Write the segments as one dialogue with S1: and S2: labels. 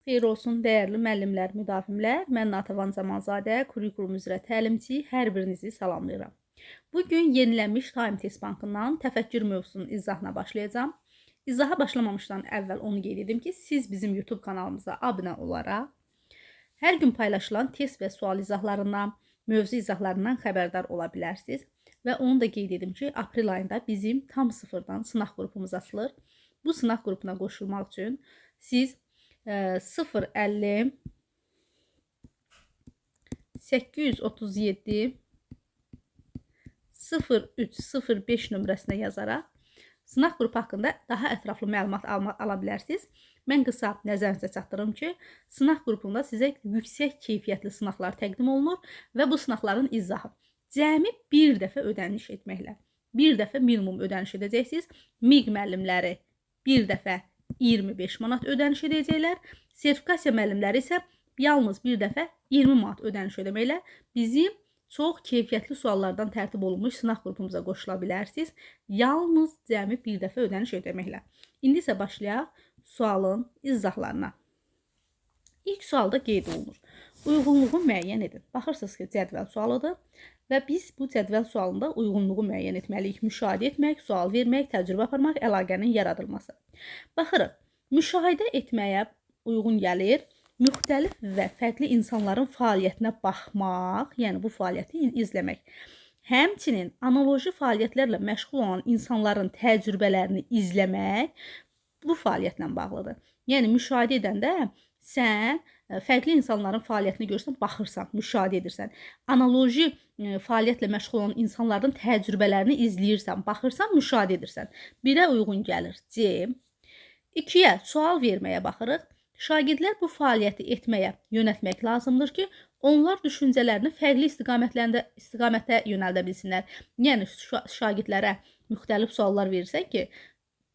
S1: Xeyir olsun, dəyərli müəllimlər, müdavimlər. Mən Natəvan Zamanzadə, kurikulum üzrə təlimçi, hər birinizi salamlayıram. Bugün yenilənmiş Time Test Bankından təfəkkür mövzusunun izahına başlayacağım. İzaha başlamamışdan əvvəl onu qeyd edim ki, siz bizim YouTube kanalımıza abunə olaraq hər gün paylaşılan test və sual izahlarından, mövzu izahlarından xəbərdar ola bilərsiniz. Və onu da qeyd edim ki, aprel ayında bizim tam sıfırdan sınaq qrupumuz açılır. Bu sınaq qrupuna qoşulmaq üçün siz 050 837 0305 nömrəsinə yazaraq sınaq qrupu haqqında daha ətraflı məlumat ala bilərsiniz. Mən qısa nəzərinizə çatdırım ki, sınaq qrupunda sizə yüksək keyfiyyətli sınaqlar təqdim olunur və bu sınaqların izahı cəmi bir dəfə ödəniş etməklə, bir dəfə minimum ödəniş edəcəksiniz. MİQ müəllimləri bir dəfə 25 manat ödəniş edəcəklər. Sertifikasiya müəllimləri isə yalnız bir dəfə 20 manat ödəniş ödəməklə bizim çox keyfiyyətli suallardan tərtib olunmuş sınaq qrupumuza qoşula bilərsiniz. Yalnız cəmi bir dəfə ödəniş ödəməklə. İndi isə başlayaq sualın izahlarına. İlk sualda qeyd olunur. Uyğunluğu müəyyən edin. Baxırsınız ki, cədvəl sualıdır və biz bu cədvəl sualında uyğunluğu müəyyən etməliyik. Müşahidə etmək, sual vermək, təcrübə aparmaq, əlaqənin yaradılması. Baxırıq, müşahidə etməyə uyğun gəlir. Müxtəlif və fərqli insanların fəaliyyətinə baxmaq, yəni bu fəaliyyəti izləmək. Həmçinin analoji fəaliyyətlərlə məşğul olan insanların təcrübələrini izləmək bu fəaliyyətlə bağlıdır. Yəni müşahidə edəndə sən fərqli insanların fəaliyyətini görürsən, baxırsan, müşahidə edirsən. Analoji fəaliyyətlə məşğul olan insanların təcrübələrini izləyirsən, baxırsan, müşahidə edirsən. 1-ə uyğun gəlir C. 2-yə sual verməyə baxırıq. Şagirdlər bu fəaliyyəti etməyə yönəltmək lazımdır ki, onlar düşüncələrini fərqli istiqamətə yönəldə bilsinlər. Yəni şagirdlərə müxtəlif suallar verirsən ki,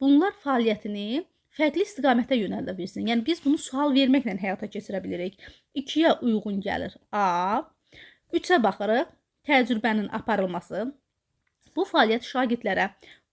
S1: bunlar fəaliyyətini fərqli istiqamətə yönəldə bilsin. Yəni biz bunu sual verməklə həyata keçirə bilirik. 2-yə uyğun gəlir A. 3-ə baxırıq. Təcrübənin aparılması. Bu fəaliyyət şagirdlərə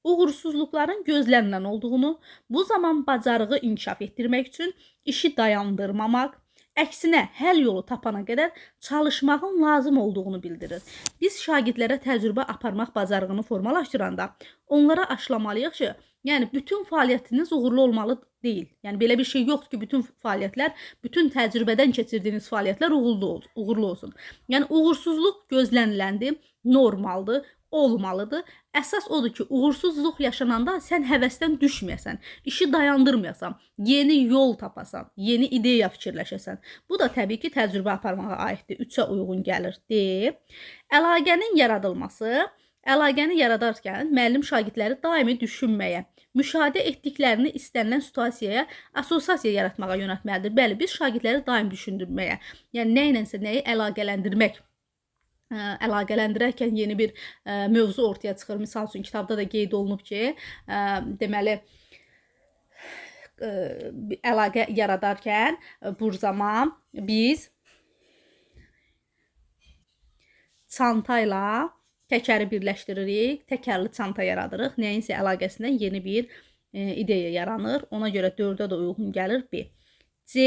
S1: uğursuzluqların gözlənilən olduğunu, bu zaman bacarığı inkişaf etdirmək üçün işi dayandırmamaq, əksinə həll yolu tapana qədər çalışmağın lazım olduğunu bildirir. Biz şagirdlərə təcrübə aparmaq bacarığını formalaşdıranda onlara aşılamalıyıq ki, yəni bütün fəaliyyətiniz uğurlu olmalı deyil. Yəni belə bir şey yoxdur ki, bütün fəaliyyətlər, bütün təcrübədən keçirdiyiniz fəaliyyətlər uğurlu olsun. Yəni uğursuzluq gözləniləndir, normaldır, olmalıdır. Əsas odur ki, uğursuzluq yaşananda sən həvəsdən düşməyəsən, işi dayandırmayasan, yeni yol tapasan, yeni ideya fikirləşəsən. Bu da təbii ki, təcrübə aparmağa aiddir. 3-ə uyğun gəlir D. Əlaqənin yaradılması. Əlaqəni yaradarkən müəllim şagirdləri daimi düşünməyə, müşahidə etdiklərini istənilən situasiyaya, assosiasiya yaratmağa yönəltməlidir. Bəli, biz şagirdləri daim düşündürməyə, yəni nə ilənsə nəyi əlaqələndirmək, əlaqələndirərkən yeni bir mövzu ortaya çıxır. Misal üçün, kitabda da qeyd olunub ki, deməli, əlaqə yaradarkən bu zaman biz çantayla təkəri birləşdiririk, təkərli çanta yaradırıq. Nəyinsə əlaqəsindən yeni bir ideya yaranır. Ona görə 4-ə də uyğun gəlir B. C,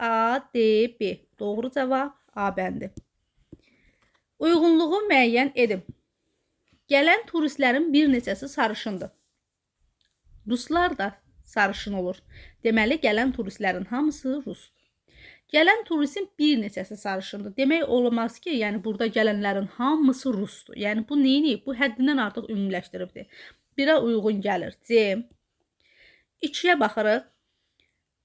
S1: A, D, B. Doğru cavab A bəndi. Uyğunluğu müəyyən edin. Gələn turistlərin bir neçəsi sarışındır. Ruslar da sarışın olur. Deməli, gələn turistlərin hamısı rusdur. Gələn turistin bir neçəsi sarışındır. Demək olmaz ki, yəni burada gələnlərin hamısı rusdur. Yəni bu neyini? Bu həddindən artıq ümumiləşdiribdir. 1-ə uyğun gəlir C. 2-yə baxırıq.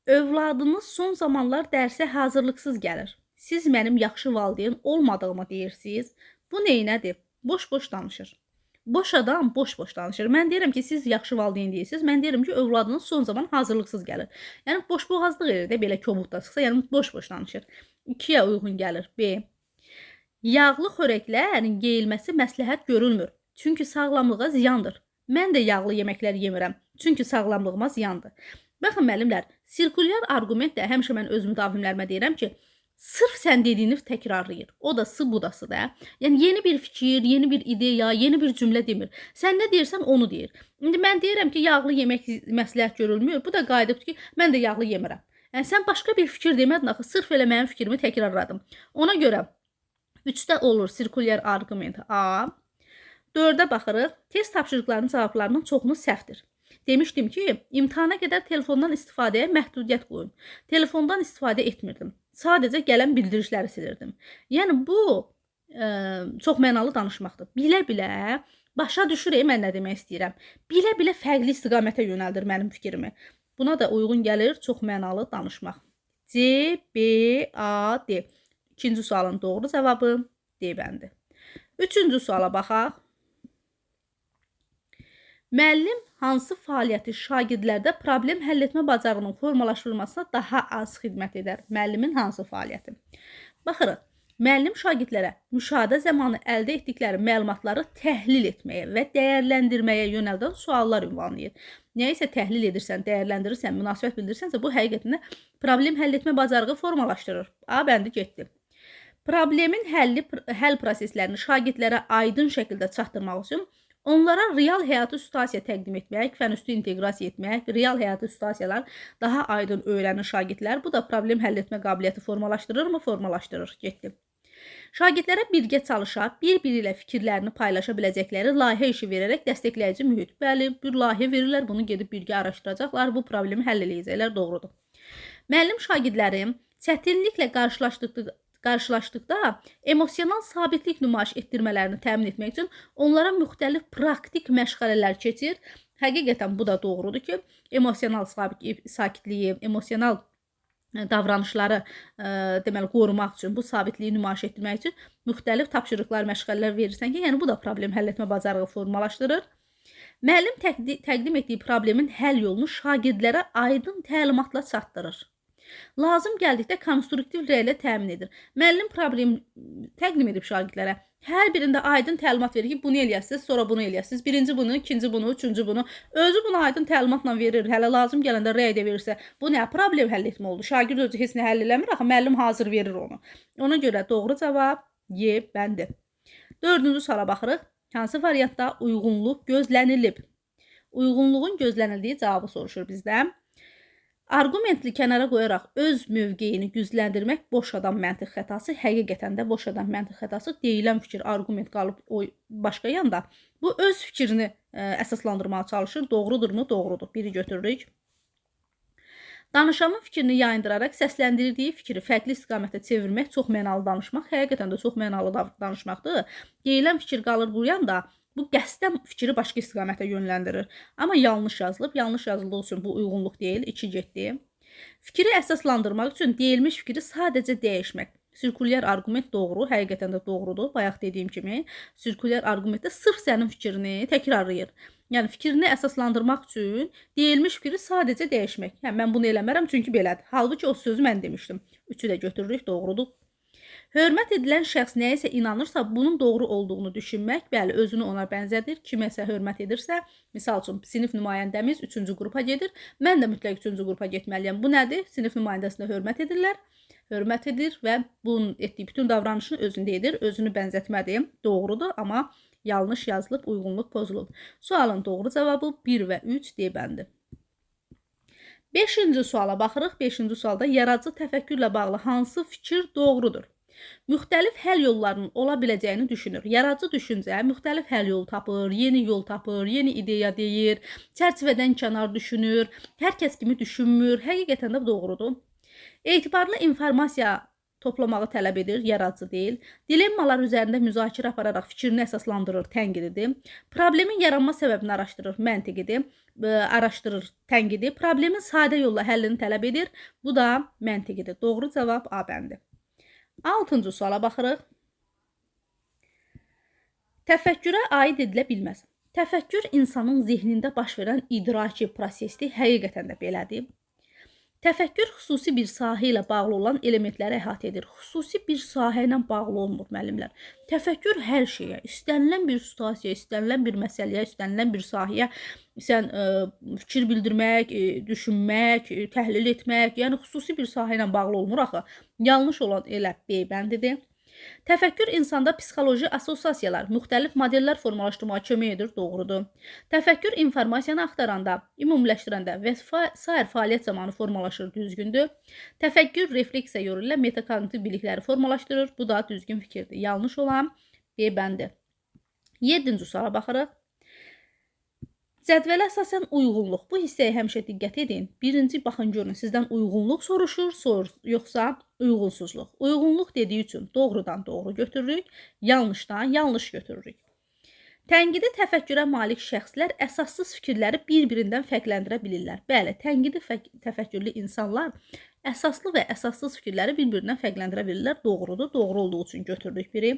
S1: Övladınız son zamanlar dərsə hazırlıqsız gəlir. Siz mənim yaxşı valideyn olmadığımı deyirsiniz. Bu neynədir? Boş-boş danışır. Boş adam boş-boş danışır. Mən deyirəm ki, siz yaxşı valideyn deyirsiniz. Mən deyirəm ki, övladınız son zaman hazırlıqsız gəlir. Yəni boş-boğazlıq edir də, belə kobudda çıxsa, yəni boş-boş danışır. 2-yə uyğun gəlir B. Yağlı xörəklərin yeyilməsi məsləhət görülmür. Çünki sağlamlığa ziyandır. Mən də yağlı yeməklər yemirəm. Çünki sağlamlığıma ziyandır. Baxın müəllimlər, sirkulyar arqument də həmişə mən öz müdavimlərimə deyirəm ki, sırf sən dediyini təkrarlayır. O da sı, bu da sı da. Yəni yeni bir fikir, yeni bir ideya, yeni bir cümlə demir. Sən nə deyirsən onu deyir. İndi mən deyirəm ki, yağlı yemək məsləhət görülmür. Bu da qayıdıbdır ki, mən də yağlı yemirəm. Yəni sən başqa bir fikir demədin axı, sırf elə mənim fikrimi təkrarladım. Ona görə 3-də olur sirkulyar arqument A. 4-də baxırıq, test tapşırıqlarının cavablarının çoxunu səhvdir. Demişdim ki, imtahana qədər telefondan istifadəyə məhdudiyyət qoyun. Telefondan istifadə etmirdim. Sadəcə gələn bildirişləri silirdim. Yəni bu çox mənalı danışmaqdır. Bilə-bilə başa düşür mən nə demək istəyirəm. Bilə-bilə fərqli istiqamətə yönəldir mənim fikrimi. Buna da uyğun gəlir çox mənalı danışmaq. C, B, A, D. İkinci sualın doğru cavabı D bəndi. Üçüncü suala baxaq. Müəllim hansı fəaliyyəti şagirdlərdə problem həll etmə bacarığının formalaşdırılmasına daha az xidmət edər? Müəllimin hansı fəaliyyəti? Baxırıq. Müəllim şagirdlərə müşahidə zamanı əldə etdikləri məlumatları təhlil etməyə və dəyərləndirməyə yönəldən suallar ünvanlayır. Nəyisə təhlil edirsən, dəyərləndirirsən, münasibət bildirirsənsə, bu həqiqətən problem həll etmə bacarığı formalaşdırır. A bəndi getdi. Problemin həll proseslərini şagirdlərə aydın şəkildə çatdırmaq üçün onlara real həyatı situasiya təqdim etmək, fənüstü inteqrasiya etmək, real həyatı situasiyalar daha aydın öyrənir şagirdlər. Bu da problem həll etmə qabiliyyəti formalaşdırırmı? Formalaşdırır. Getdi. Şagirdlərə birgə çalışa, bir-biri ilə fikirlərini paylaşa biləcəkləri layihə işi verərək dəstəkləyici mühit. Bəli, bir layihə verirlər, bunu gedib birgə araşdıracaqlar, bu problemi həll edəcəklər, doğrudur. Müəllim şagirdlərin çətinliklə qarşılaşdıqda emosional sabitlik nümayiş etdirmələrini təmin etmək üçün onlara müxtəlif praktik məşğələlər keçir. Həqiqətən bu da doğrudur ki, emosional sakitliyi, emosional davranışları deməli qorumaq üçün, bu sabitliyi nümayiş etdirmək üçün müxtəlif tapşırıqlar, məşğələlər verirsən ki, yəni bu da problem həll etmə bacarığı formalaşdırır. Müəllim təqdim etdiyi problemin həll yolunu şagirdlərə aydın təlimatla çatdırır. Lazım gəldikdə konstruktiv rəylə təmin edir. Müəllim problemi təqdim edib şagirdlərə. Hər birində aydın təlimat verir ki, bunu eləyəsiniz, sonra bunu eləyəsiniz. Birinci bunu, ikinci bunu, üçüncü bunu. Özü bunu aydın təlimatla verir. Hələ lazım gələndə rəy də verirsə, bu nə problem həll etmə oldu? Şagird özü heç nə həll eləmir, axı müəllim hazır verir onu. Ona görə doğru cavab Y bəndi. 4-cü suala baxırıq. Hansı variantda uyğunluq gözlənilib? Uyğunluğun gözlənildiyi cavabı soruşur bizdən. Arqumentli kənara qoyaraq öz mövqeyini gücləndirmək boş adam məntiq xətası. Həqiqətən də boş adam məntiq xətası. Deyilən fikir, arqument qalıb başqa yanda. Bu öz fikrini əsaslandırmağa çalışır. Doğrudurmu? Doğrudur. Biri götürürük. Danışanın fikrini yayındıraraq səsləndirdiyi fikri fərqli istiqamətə çevirmək çox mənalı danışmaq. Həqiqətən də çox mənalı danışmaqdır. Deyilən fikir qalır bu yanda. Bu qəsdən fikri başqa istiqamətə yönləndirir. Amma yanlış yazılıb. Yanlış yazıldığı üçün bu uyğunluq deyil. 2 getdi. Fikri əsaslandırmaq üçün deyilmiş fikri sadəcə dəyişmək. Sirkulyar arqument doğru. Həqiqətən də doğrudur. Bayaq dediyim kimi, sirkulyar arqumentdə sırf sənin fikrini təkrarlayır. Yəni fikrini əsaslandırmaq üçün deyilmiş fikri sadəcə dəyişmək. Yəni mən bunu eləmərəm çünki belədir. Halbuki o sözü mən demişdim. 3-ü də götürürük. Doğrudur. Hörmət edilən şəxs nəyisə inanırsa, bunun doğru olduğunu düşünmək, bəli, özünü ona bənzədir. Kiməsə hörmət edirsə, misal üçün, sinif nümayəndəmiz 3-cü qrupa gedir. Mən də mütləq 3-cü qrupa getməliyəm. Bu nədir? Sinif nümayəndəsinə hörmət edirlər. Hörmət edir və bunun etdiyi bütün davranışını özündə edir. Özünü bənzətmədir. Doğrudur, amma yanlış yazılıb, uyğunluq pozulub. Sualın doğru cavabı 1 və 3 D bəndi. 5-ci suala baxırıq. 5-ci sualda yaradıcı təfəkkürlə bağlı hansı fikir doğrudur? Müxtəlif həll yollarının ola biləcəyini düşünür. Yaradıcı düşüncə müxtəlif həll yolu tapır, yeni yol tapır, yeni ideya deyir, çərçivədən kənar düşünür, hər kəs kimi düşünmür. Həqiqətən də doğrudur. Etibarlı informasiya toplamağı tələb edir, yaradıcı deyil. Dilemmalar üzərində müzakirə apararaq fikrini əsaslandırır, tənqididir. Problemin yaranma səbəbini araşdırır, məntiqidir. Araşdırır, tənqidi. Problemin sadə yolla həllini tələb edir. Bu da məntiqidir. Doğru cavab A bəndi. 6-cı suala baxırıq. Təfəkkürə aid edilə bilməz. Təfəkkür insanın zihnində baş verən idraki prosesdir. Həqiqətən də belədir. Təfəkkür xüsusi bir sahə ilə bağlı olan elementləri əhatə edir. Xüsusi bir sahə ilə bağlı olmur, müəllimlər. Təfəkkür hər şeyə, istənilən bir situasiya, istənilən bir məsələyə, istənilən bir sahəyə sən fikir bildirmək, düşünmək, təhlil etmək, yəni xüsusi bir sahə ilə bağlı olmur axı. Yanlış olan elə B bəndidir. Təfəkkür insanda psixoloji assosiasiyalar, müxtəlif modellər formalaşdırmağa kömək edir, doğrudur. Təfəkkür informasiyanı axtaranda, ümumiləşdirəndə və sair fəaliyyət zamanı formalaşır, düzgündür. Təfəkkür refleksiya yolu ilə metakognitiv bilikləri formalaşdırır, bu da düzgün fikirdir. Yanlış olan B bəndi. 7-ci suala baxırıq. Cədvələ əsasən uyğunluq. Bu hissəyə həmişə diqqət edin. Birinci baxın görün, sizdən uyğunluq soruşur, yoxsa uyğunsuzluq. Uyğunluq dediyi üçün doğrudan doğru götürürük, yanlışdan yanlış götürürük. Tənqidi təfəkkürə malik şəxslər əsassız fikirləri bir-birindən fərqləndirə bilirlər. Bəli, tənqidi təfəkkürlü insanlar əsaslı və əsassız fikirləri bir-birindən fərqləndirə bilirlər. Doğrudur, doğru olduğu üçün götürürük biri.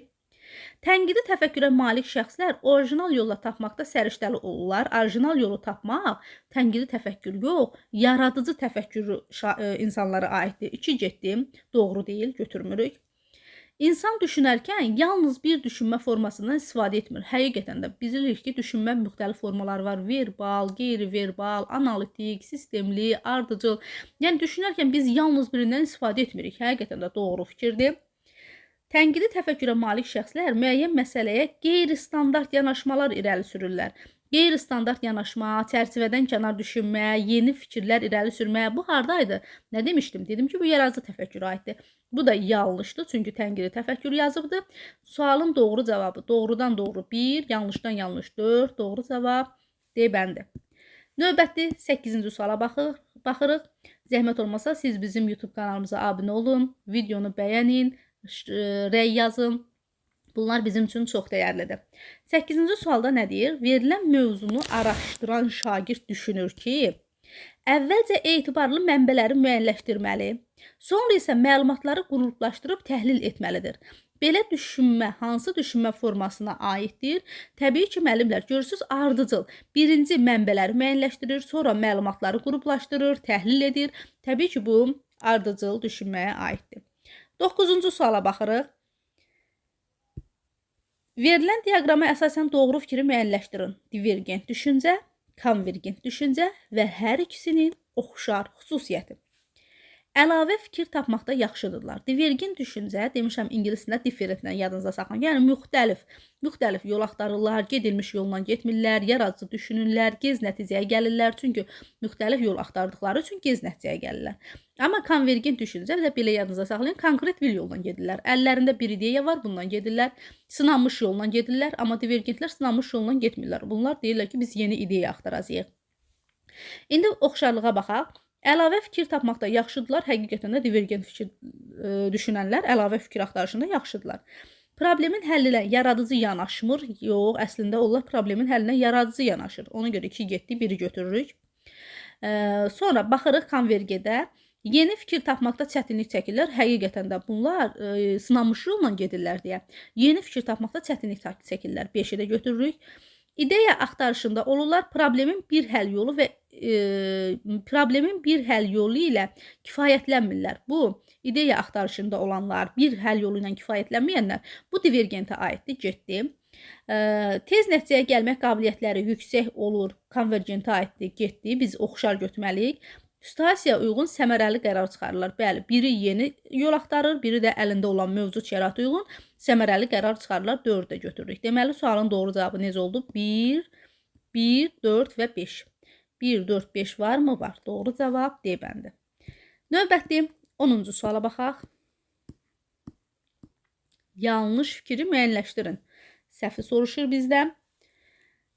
S1: Tənqidi təfəkkürə malik şəxslər orijinal yolla tapmaqda səriştəli olurlar. Orijinal yolu tapmaq tənqidi təfəkkür yox, yaradıcı təfəkkür insanlara aiddir. 2 getdi, doğru deyil, götürmürük. İnsan düşünərkən yalnız bir düşünmə formasından istifadə etmir. Həqiqətən də bilirik ki, düşünmə müxtəlif formaları var. Verbal, qeyri-verbal, analitik, sistemli, ardıcıl. Yəni düşünərkən biz yalnız birindən istifadə etmirik. Həqiqətən də doğru fikirdir. Tənqidi təfəkkürə malik şəxslər müəyyən məsələyə qeyri-standart yanaşmalar irəli sürürlər. Qeyri-standart yanaşma, çərçivədən kənar düşünmə, yeni fikirlər irəli sürmə. Bu hardaydı? Nə demişdim? Dedim ki, bu yaradıcı təfəkkürə aiddir. Bu da yanlışdır, çünki tənqidi təfəkkür yazıbdır. Sualın doğru cavabı doğrudan doğru 1, yanlışdan yanlış 4, doğru cavab D bəndi. Növbəti 8-ci suala baxırıq. Zəhmət olmasa siz bizim YouTube kanalımıza abunə olun, videonu bəyənin, rəy yazın. Bunlar bizim üçün çox dəyərlidir. 8-ci sualda nə deyir? Verilən mövzunu araşdıran şagird düşünür ki, əvvəlcə etibarlı mənbələri müəyyənləşdirməli, sonra isə məlumatları qruplaşdırıb təhlil etməlidir. Belə düşünmə hansı düşünmə formasına aiddir? Təbii ki, müəllimlər, görürsünüz, ardıcıl. Birinci mənbələri müəyyənləşdirir, sonra məlumatları qruplaşdırır, təhlil edir. Təbii ki, bu ardıcıl düşünməyə aiddir. 9-cu suala baxırıq. Verilən diaqrama əsasən doğru fikri müəyyənləşdirin. Divergent düşüncə, konvergent düşüncə və hər ikisinin oxşar xüsusiyyəti. Əlavə fikir tapmaqda yaxşıdırlar. Divergent düşüncə, demişəm ingiliscə differentlə yadınızda saxlayın. Yəni müxtəlif yol axtarırlar, gedilmiş yolla getmirlər, yaradıcı düşünürlər, gez nəticəyə gəlirlər. Çünki müxtəlif yol axtardıqları üçün gez nəticəyə gəlirlər. Amma konvergent düşüncə də belə yadınızda saxlayın, konkret bir yolla gedirlər. Əllərində bir ideya var, bundan gedirlər. Sınanmış yolla gedirlər, amma divergentlər sınanmış yolla getmirlər. Bunlar deyirlər ki, biz yeni ideya axtaracağıq. İndi oxşarlığa baxaq. Əlavə fikir tapmaqda yaxşıdırlar. Həqiqətən də divergent fikir düşünənlər əlavə fikir axtarışında yaxşıdırlar. Problemin həllinə yaradıcı yanaşmır. Yox, əslində onlar problemin həllinə yaradıcı yanaşır. Ona görə 2 getdi, 1-i götürürük. Sonra baxırıq konvergedə. Yeni fikir tapmaqda çətinlik çəkirlər. Həqiqətən də bunlar sınanmış yolla gedirlər deyə. Yeni fikir tapmaqda çətinlik çəkirlər. 5-i də götürürük. İdeya axtarışında olurlar. Problemin bir həll yolu ilə kifayətlənmirlər. Bu ideya axtarışında olanlar, bir həll yolu ilə kifayətlənməyənlər bu divergentə aiddir, getdi. Tez nəticəyə gəlmək qabiliyyətləri yüksək olur, konvergentə aiddir, getdi. Biz oxşar götürməliyik. Situasiyaya uyğun səmərəli qərar çıxarırlar. Bəli, biri yeni yol axtarır, biri də əlində olan mövcud şəraitə uyğun səmərəli qərar çıxarırlar. 4-ü də götürürük. Deməli, sualın doğru cavabı necə oldu? 1, 4 və 5. 1, 4, 5 varmı? Var. Doğru cavab D bəndi. Növbəti 10-cu suala baxaq. Yanlış fikri müəyyənləşdirin. Səhvi soruşur bizdən.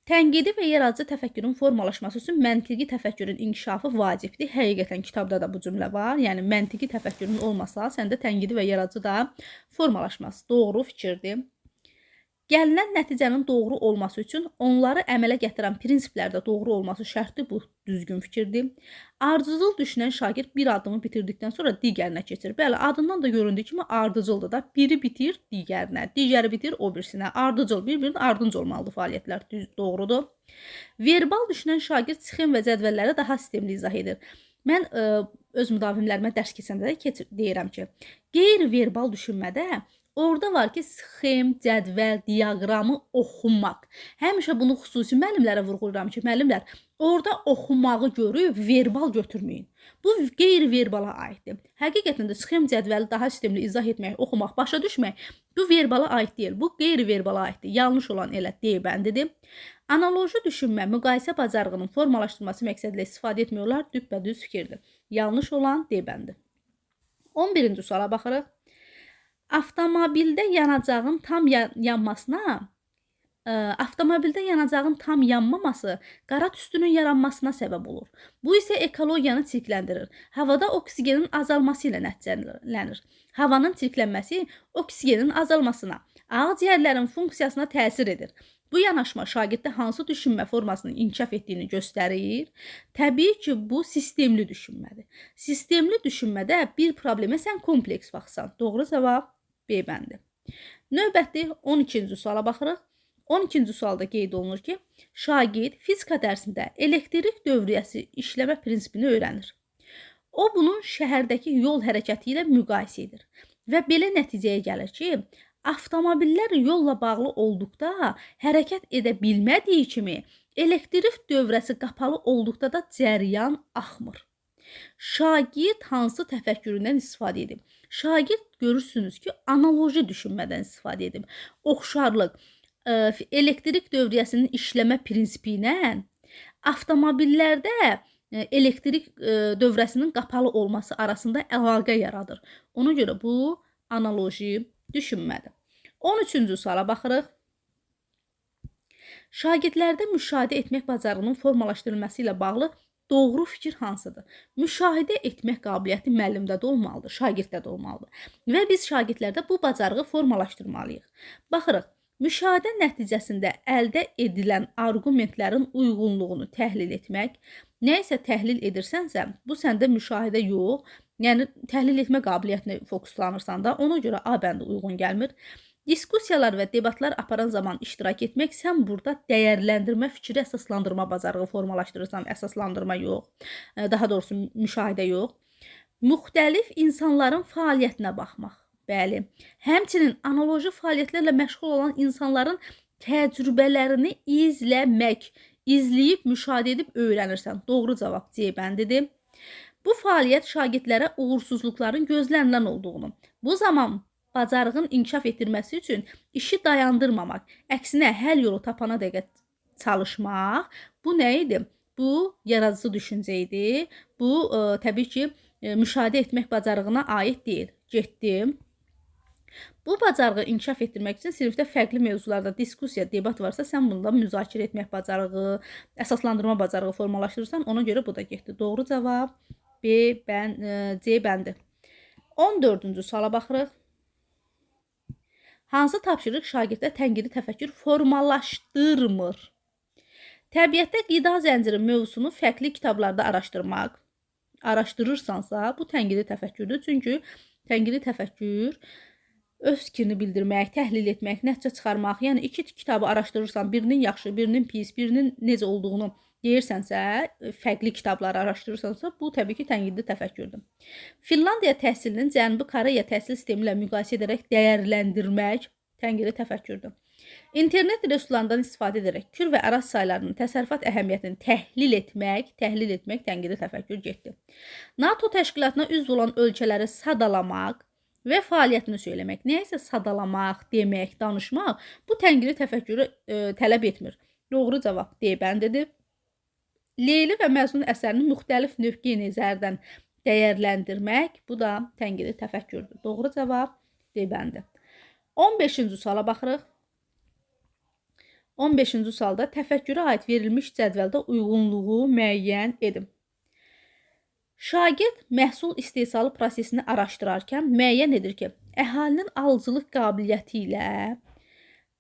S1: Tənqidi və yaradıcı təfəkkürün formalaşması üçün məntiqi təfəkkürün inkişafı vacibdir. Həqiqətən kitabda da bu cümlə var. Yəni məntiqi təfəkkürün olmasa, səndə tənqidi və yaradıcı da formalaşmaz. Doğru fikirdir. Gəlinən nəticənin doğru olması üçün onları əmələ gətirən prinsiplərdə doğru olması şərtdir. Bu düzgün fikirdir. Ardıcıl düşünən şagird bir addımı bitirdikdən sonra digərinə keçir. Bəli, adından da göründüyü kimi ardıcıldır da. Biri bitir digərinə, digəri bitir o birisinə. Ardıcıl, bir-birinin ardınca olmalıdır fəaliyyətlər. Doğrudur. Verbal düşünən şagird sxem və cədvəlləri daha sistemli izah edir. Mən öz müdavimlərimə dərs keçəndə də deyirəm ki, qeyri-verbal düşünmədə orada var ki, sxem, cədvəl, diaqramı oxumaq. Həmişə bunu xüsusi müəllimlərə vurğulayıram ki, müəllimlər, Orada oxumağı görüb verbal götürməyin. Bu qeyri-verbala aiddir. Həqiqətən də sxem cədvəli daha sistemli izah etmək, oxumaq, başa düşmək bu verbala aid deyil. Bu qeyri-verbala aiddir. Yanlış olan elə D bəndidir. Analoji düşünmə, müqayisə bacarığının formalaşdırılması məqsədilə istifadə etmiyorlar. Düppədüz fikirdir. Yanlış olan D bəndi. 11-ci suala baxırıq. Avtomobildə yanacağın tam yanmasına avtomobildə yanacağın tam yanmaması qara tüstünün yaranmasına səbəb olur. Bu isə ekologiyanı çirkləndirir. Havada oksigenin azalması ilə nəticələnir. Havanın çirklənməsi oksigenin azalmasına, ağciyərlərin funksiyasına təsir edir. Bu yanaşma şagirddə hansı düşünmə formasının inkişaf etdiyini göstərir. Təbii ki, bu sistemli düşünmədir. Sistemli düşünmədə bir problemə sən kompleks baxsan. Doğru cavab B bəndi. Növbəti 12-ci suala baxırıq. 12-ci sualda qeyd olunur ki, şagird fizika dərsində elektrik dövriyyəsi işləmə prinsipini öyrənir. O, bunu şəhərdəki yol hərəkəti ilə müqayisə edir və belə nəticəyə gəlir ki, avtomobillər yolla bağlı olduqda hərəkət edə bilmədiyi kimi, elektrik dövrəsi qapalı olduqda da cəryan axmır. Şagird hansı təfəkküründən istifadə edib? Şagird görürsünüz ki, analoji düşünmədən istifadə edib. Oxşarlıq, elektrik dövriyyəsinin işləmə prinsipi ilə avtomobillərdə elektrik dövrəsinin qapalı olması arasında əlaqə yaradır. Ona görə bu analoji düşünmədir. 13-cü suala baxırıq. Şagirdlərdə müşahidə etmək bacarığının formalaşdırılması ilə bağlı doğru fikir hansıdır? Müşahidə etmək qabiliyyəti müəllimdə də olmalıdır, şagirddə də olmalıdır. Və biz şagirdlərdə bu bacarığı formalaşdırmalıyıq. Baxırıq. Müşahidə nəticəsində əldə edilən arqumentlərin uyğunluğunu təhlil etmək. Nə isə təhlil edirsənsə, bu səndə müşahidə yox, yəni təhlil etmə qabiliyyətinə fokuslanırsan da, ona görə A bəndi uyğun gəlmir. Diskusiyalar və debatlar aparan zaman iştirak etmək, sən burada dəyərləndirmə, fikri əsaslandırma bacarığı formalaşdırırsan, əsaslandırma yox, daha doğrusu müşahidə yox. Müxtəlif insanların fəaliyyətinə baxmaq. Bəli, həmçinin analoji fəaliyyətlərlə məşğul olan insanların təcrübələrini izləmək, izləyib, müşahidə edib öyrənirsən. Doğru cavab C bəndidir. Bu fəaliyyət şagirdlərə uğursuzluqların gözlənilən olduğunu, bu zaman bacarığın inkişaf etdirməsi üçün işi dayandırmamaq, əksinə həll yolu tapana dəqiqə çalışmaq, bu nə idi? Bu yaradıcı düşüncə idi. Bu təbii ki, müşahidə etmək bacarığına aid deyil. Getdim. Bu bacarığı inkişaf etdirmək üçün sinifdə fərqli mövzularda diskusiya, debat varsa, sən bunda müzakirə etmək bacarığı, əsaslandırma bacarığı formalaşdırırsan, ona görə bu da getdi. Doğru cavab C bəndi. 14-cü suala baxırıq. Hansı tapşırıq şagirddə tənqidi təfəkkür formalaşdırmır? Təbiətdə qida zənciri mövzusunu fərqli kitablarda araşdırırsansa, bu tənqidi təfəkkürdür. Çünki tənqidi təfəkkür öz fikrini bildirmək, təhlil etmək, nəticə çıxarmaq, yəni iki kitabı araşdırırsan, birinin yaxşı, birinin pis, birinin necə olduğunu deyirsənsə, fərqli kitabları araşdırırsansa, bu təbii ki, tənqidi təfəkkürdür. Finlandiya təhsilinin Cənubi Koreya təhsil sistemi ilə müqayisə edərək dəyərləndirmək tənqidi təfəkkürdür. İnternet resurslarından istifadə edərək kür və əraz saylarının təsərrüfat əhəmiyyətini təhlil etmək tənqidi təfəkkür getdi. NATO təşkilatına üzv olan ölkələri sadalamaq və fəaliyyətini söyləmək, nəyəsə sadalamaq, demək, danışmaq, bu tənqidi təfəkkürü tələb etmir. Doğru cavab D bəndidir. Leyli və Məcnun əsərini müxtəlif növqeyi nəzərdən dəyərləndirmək, bu da tənqidi təfəkkürdür. Doğru cavab D bəndi. 15-ci suala baxırıq. 15-ci sualda təfəkkürə aid verilmiş cədvəldə uyğunluğu müəyyən edin. Şagird məhsul istehsalı prosesini araşdırarkən müəyyən edir ki, əhalinin alıcılıq qabiliyyəti ilə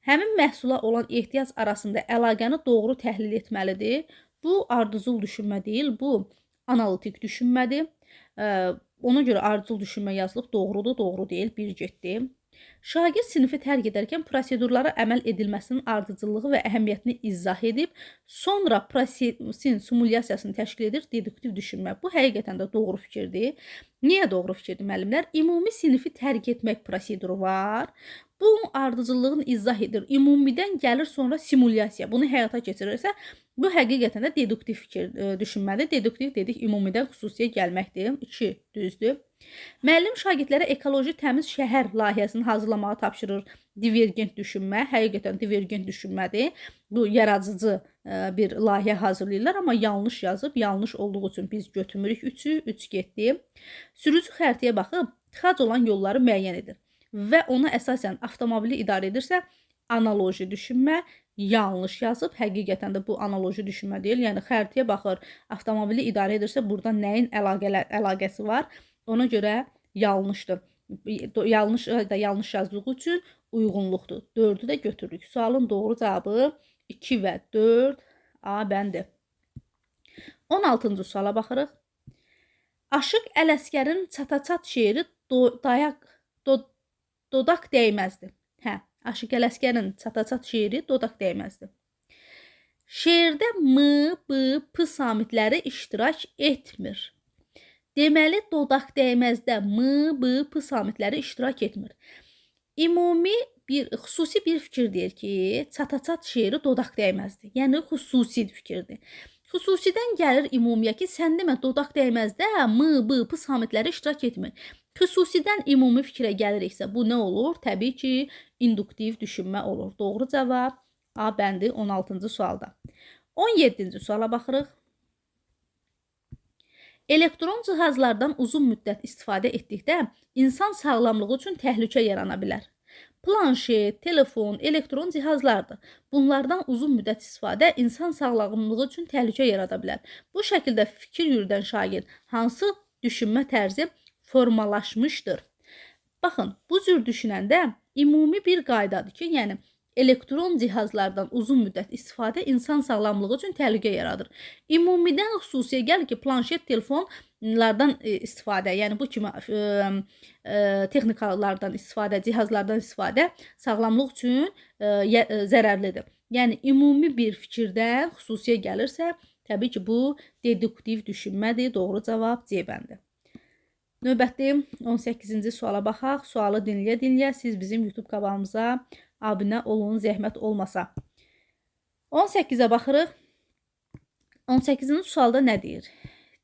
S1: həmin məhsula olan ehtiyac arasında əlaqəni doğru təhlil etməlidir. Bu ardıcıl düşünmə deyil, bu analitik düşünmədir. Ona görə ardıcıl düşünmə yazılıb, doğrudur, doğru deyil, bir getdi. Şagird sinifi tərk edərkən prosedurlara əməl edilməsinin ardıcıllığı və əhəmiyyətini izah edib, sonra prosesin simulyasiyasını təşkil edir, deduktiv düşünmə. Bu həqiqətən də doğru fikirdir. Niyə doğru fikirdir müəllimlər? Ümumi sinifi tərk etmək proseduru var. Bu ardıcıllığın izah edir. Ümumidən gəlir sonra simulyasiya. Bunu həyata keçirirsə, bu həqiqətən də deduktiv fikir düşünmədir. Deduktiv dedik, ümumidən xüsusiyə gəlməkdir. 2 düzdür. Müəllim şagirdlərə ekoloji təmiz şəhər layihəsini hazırlamağı tapşırır. Divergent düşünmə, həqiqətən divergent düşünmədir. Bu yaradıcı bir layihə hazırlayırlar, amma yanlış yazıb, yanlış olduğu üçün biz götürmürük 3-ü, 3 getdi. Sürücü xəritəyə baxıb tıxac olan yolları müəyyən edir və ona əsasən avtomobili idarə edirsə, analoji düşünmə yanlış yazıb. Həqiqətən də bu analoji düşünmə deyil. Yəni xəritəyə baxır, avtomobili idarə edirsə, burada nəyin əlaqəsi var? Ona görə yanlışdır. Yanlış yazdığı üçün uyğunluqdur. 4-ü də götürürük. Sualın doğru cavabı 2 və 4 A bəndi. 16-cı suala baxırıq. Aşıq Ələsgərin çataçat şeiri dodaq dəyməzdi. Aşıq Ələsgərin çataçat şeiri dodaq dəyməzdi. Şeirdə M, B, P samitləri iştirak etmir. Deməli, dodaq dəyməzdə M, B, P samitləri iştirak etmir. Xüsusi bir fikir deyir ki, çataçat şeiri dodaq dəyməzdir. Yəni, xüsusi fikirdir. Xüsusidən gəlir ümumiyə ki, sən demə dodaq dəyməzdə M, B, P samitləri iştirak etmir. Xüsusidən ümumi fikrə gəliriksə, bu nə olur? Təbii ki, induktiv düşünmə olur. Doğru cavab A bəndi 16-cı sualda. 17-ci suala baxırıq. Elektron cihazlardan uzun müddət istifadə etdikdə insan sağlamlığı üçün təhlükə yarana bilər. Planşet, telefon, elektron cihazlardır. Bunlardan uzun müddət istifadə insan sağlamlığı üçün təhlükə yarada bilər. Bu şəkildə fikir yürüdən şagird hansı düşünmə tərzi formalaşmışdır? Baxın, bu cür düşünəndə ümumi bir qaydadır ki, yəni elektron cihazlardan uzun müddət istifadə insan sağlamlığı üçün təhlükə yaradır. Ümumidən xüsusiyə gəlir ki, planşet, telefonlardan istifadə, yəni bu kimi texnikalardan istifadə, cihazlardan istifadə sağlamlıq üçün zərərlidir. Yəni, ümumi bir fikirdən xüsusiyə gəlirsə, təbii ki, bu deduktiv düşünmədir. Doğru cavab C bəndi. Növbəti 18-ci suala baxaq. Sualı dinləyə-dinləyə siz bizim YouTube kanalımıza abunə olun, zəhmət olmasa. 18-ə baxırıq. 18-ci sualda nə deyir?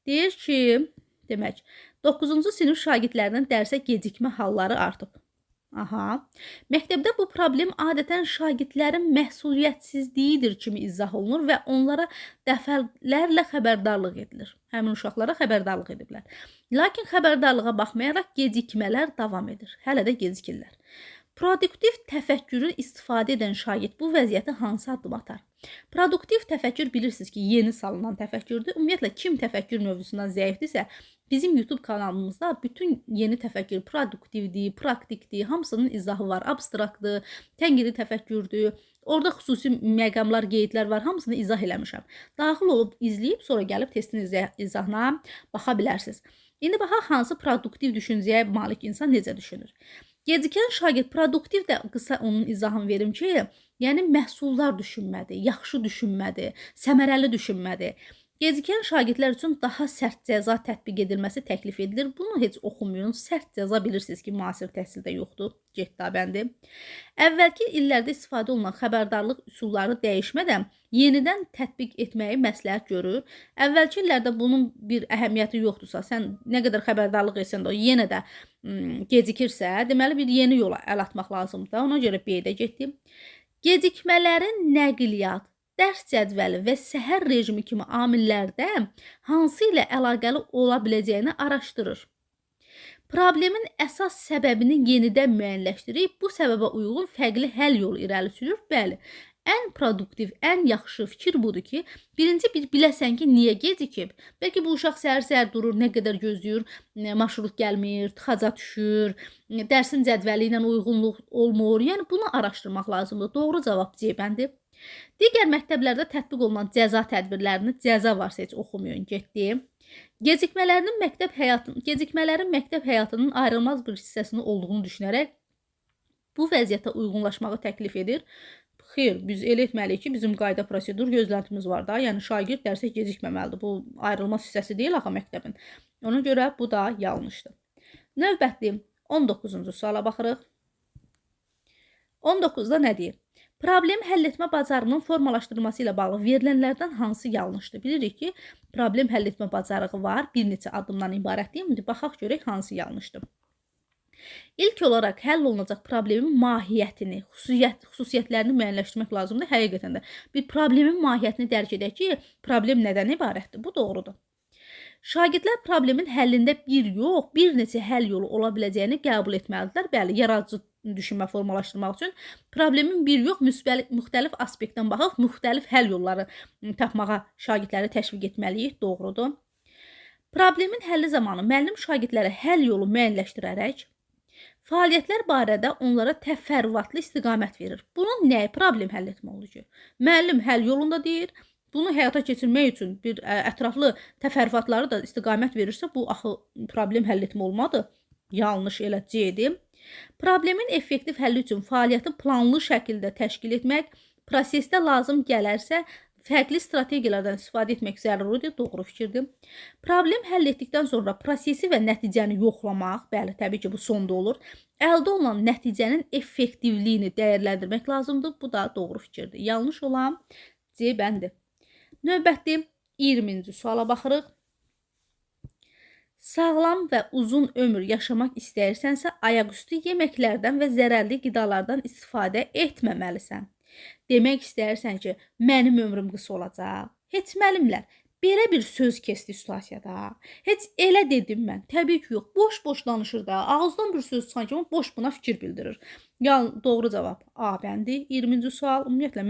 S1: Deyir ki, demək, 9-cu sinif şagirdlərinin dərsə gecikmə halları artıb. Məktəbdə bu problem adətən şagirdlərin məsuliyyətsizliyidir kimi izah olunur və onlara dəfələrlə xəbərdarlıq edilir. Həmin uşaqlara xəbərdarlıq ediblər. Lakin xəbərdarlığa baxmayaraq gecikmələr davam edir. Hələ də gecikirlər. Produktiv təfəkkürü istifadə edən şagird bu vəziyyəti hansı addım atar? Produktiv təfəkkür bilirsiniz ki, yeni salınan təfəkkürdür. Ümumiyyətlə, kim təfəkkür mövzusundan zəifdirsə, bizim YouTube kanalımızda bütün yeni təfəkkür produktivdir, praktikdir, hamısının izahı var. Abstraktdır, tənqidi təfəkkürdür. Orada xüsusi məqamlar, qeydlər var. Hamısını izah eləmişəm. Daxil olub, izləyib, sonra gəlib testin izahına baxa bilərsiniz. İndi baxaq, hansı produktiv düşüncəyə malik insan necə düşünür? Gecikən şagird produktiv də qısa onun izahını verim ki, yəni məhsullar düşünmədir, yaxşı düşünmədir, səmərəli düşünmədir. Gecikən şagirdlər üçün daha sərt cəza tətbiq edilməsi təklif edilir. Bunu heç oxumayın. Sərt cəza bilirsiniz ki, müasir təhsildə yoxdur. Getdi bəndi. Əvvəlki illərdə istifadə olunan xəbərdarlıq üsulları dəyişmədən yenidən tətbiq etməyi məsləhət görür. Əvvəlki illərdə bunun bir əhəmiyyəti yoxdursa, sən nə qədər xəbərdarlıq etsən də o yenə də gecikirsə, deməli bir yeni yola əl atmaq lazımdır. Ona görə B-də getdim. Gecikmələrin nəqliyyat, dərs cədvəli və səhər rejimi kimi amillərdə hansı ilə əlaqəli ola biləcəyini araşdırır. Problemin əsas səbəbini yenidən müəyyənləşdirib, bu səbəbə uyğun fərqli həll yolu irəli sürür. Bəli, ən produktiv, ən yaxşı fikir budur ki, birinci bir biləsən ki, niyə gecikib? Bəlkə bu uşaq səhər-səhər durur, nə qədər gözləyir, marşrut gəlmir, tıxaca düşür, dərsin cədvəli ilə uyğunluq olmur. Yəni, bunu araşdırmaq lazımdır. Doğru cavab C bəndi. Digər məktəblərdə tətbiq olunan cəza tədbirlərini, cəza varsa heç oxumayın, getdi. Gecikmələrin məktəb həyatının ayrılmaz bir hissəsini olduğunu düşünərək bu vəziyyətə uyğunlaşmağı təklif edir. Xeyr, biz elə etməliyik ki, bizim qayda prosedur gözləntimiz var da. Yəni, şagird dərsə gecikməməlidir. Bu ayrılmaz hissəsi deyil axı məktəbin. Ona görə bu da yanlışdır. Növbəti 19-cu suala baxırıq. 19-da nə deyir? Problem həll etmə bacarığının formalaşdırılması ilə bağlı verilənlərdən hansı yanlışdır? Bilirik ki, problem həll etmə bacarığı var. Bir neçə addımdan ibarətdir. İndi baxaq görək hansı yanlışdır. İlk olaraq həll olunacaq problemin mahiyyətini, xüsusiyyətlərini müəyyənləşdirmək lazımdır. Həqiqətən də bir problemin mahiyyətini dərk edək ki, problem nədən ibarətdir? Bu doğrudur. Şagirdlər problemin həllində bir yox, bir neçə həll yolu ola biləcəyini qəbul etməlidirlər. Bəli, yaradıcı düşünmə formalaşdırmaq üçün problemin bir yox, müxtəlif aspektdən baxıb, müxtəlif həll yolları tapmağa şagirdləri təşviq etməliyik. Doğrudur. Problemin həlli zamanı müəllim şagirdlərə həll yolu müəyyənləşdirərək, fəaliyyətlər barədə onlara təfərrüatlı istiqamət verir. Bunun nəyi problem həll etmə olacaq? Müəllim həll yolunda deyir. Bunu həyata keçirmək üçün bir ətraflı təfərrüatları da istiqamət verirsə, bu axı problem həll etmə olmadı. Yanlış elə C-dir. Problemin effektiv həlli üçün fəaliyyəti planlı şəkildə təşkil etmək, prosesdə lazım gələrsə, fərqli strategiyalardan istifadə etmək zəruridir. Doğru fikirdir. Problem həll etdikdən sonra prosesi və nəticəni yoxlamaq, bəli, təbii ki, bu sonda olur. Əldə olunan nəticənin effektivliyini dəyərləndirmək lazımdır. Bu da doğru fikirdir. Yanlış olan C bəndir. Növbəti 20-ci suala baxırıq. Sağlam və uzun ömür yaşamaq istəyirsənsə, ayaqüstü yeməklərdən və zərərli qidalardan istifadə etməməlisən. Demək istəyirsən ki, mənim ömrüm qısa olacaq. Heç müəllimlər, belə bir söz keçdi situasiyada. Heç elə dedim mən. Təbii ki, yox. Boş-boş danışır da. Ağızdan bir söz çıxan kimi boş buna fikir bildirir. Doğru cavab A bəndi. 20-ci sual. Ümumiyyətlə,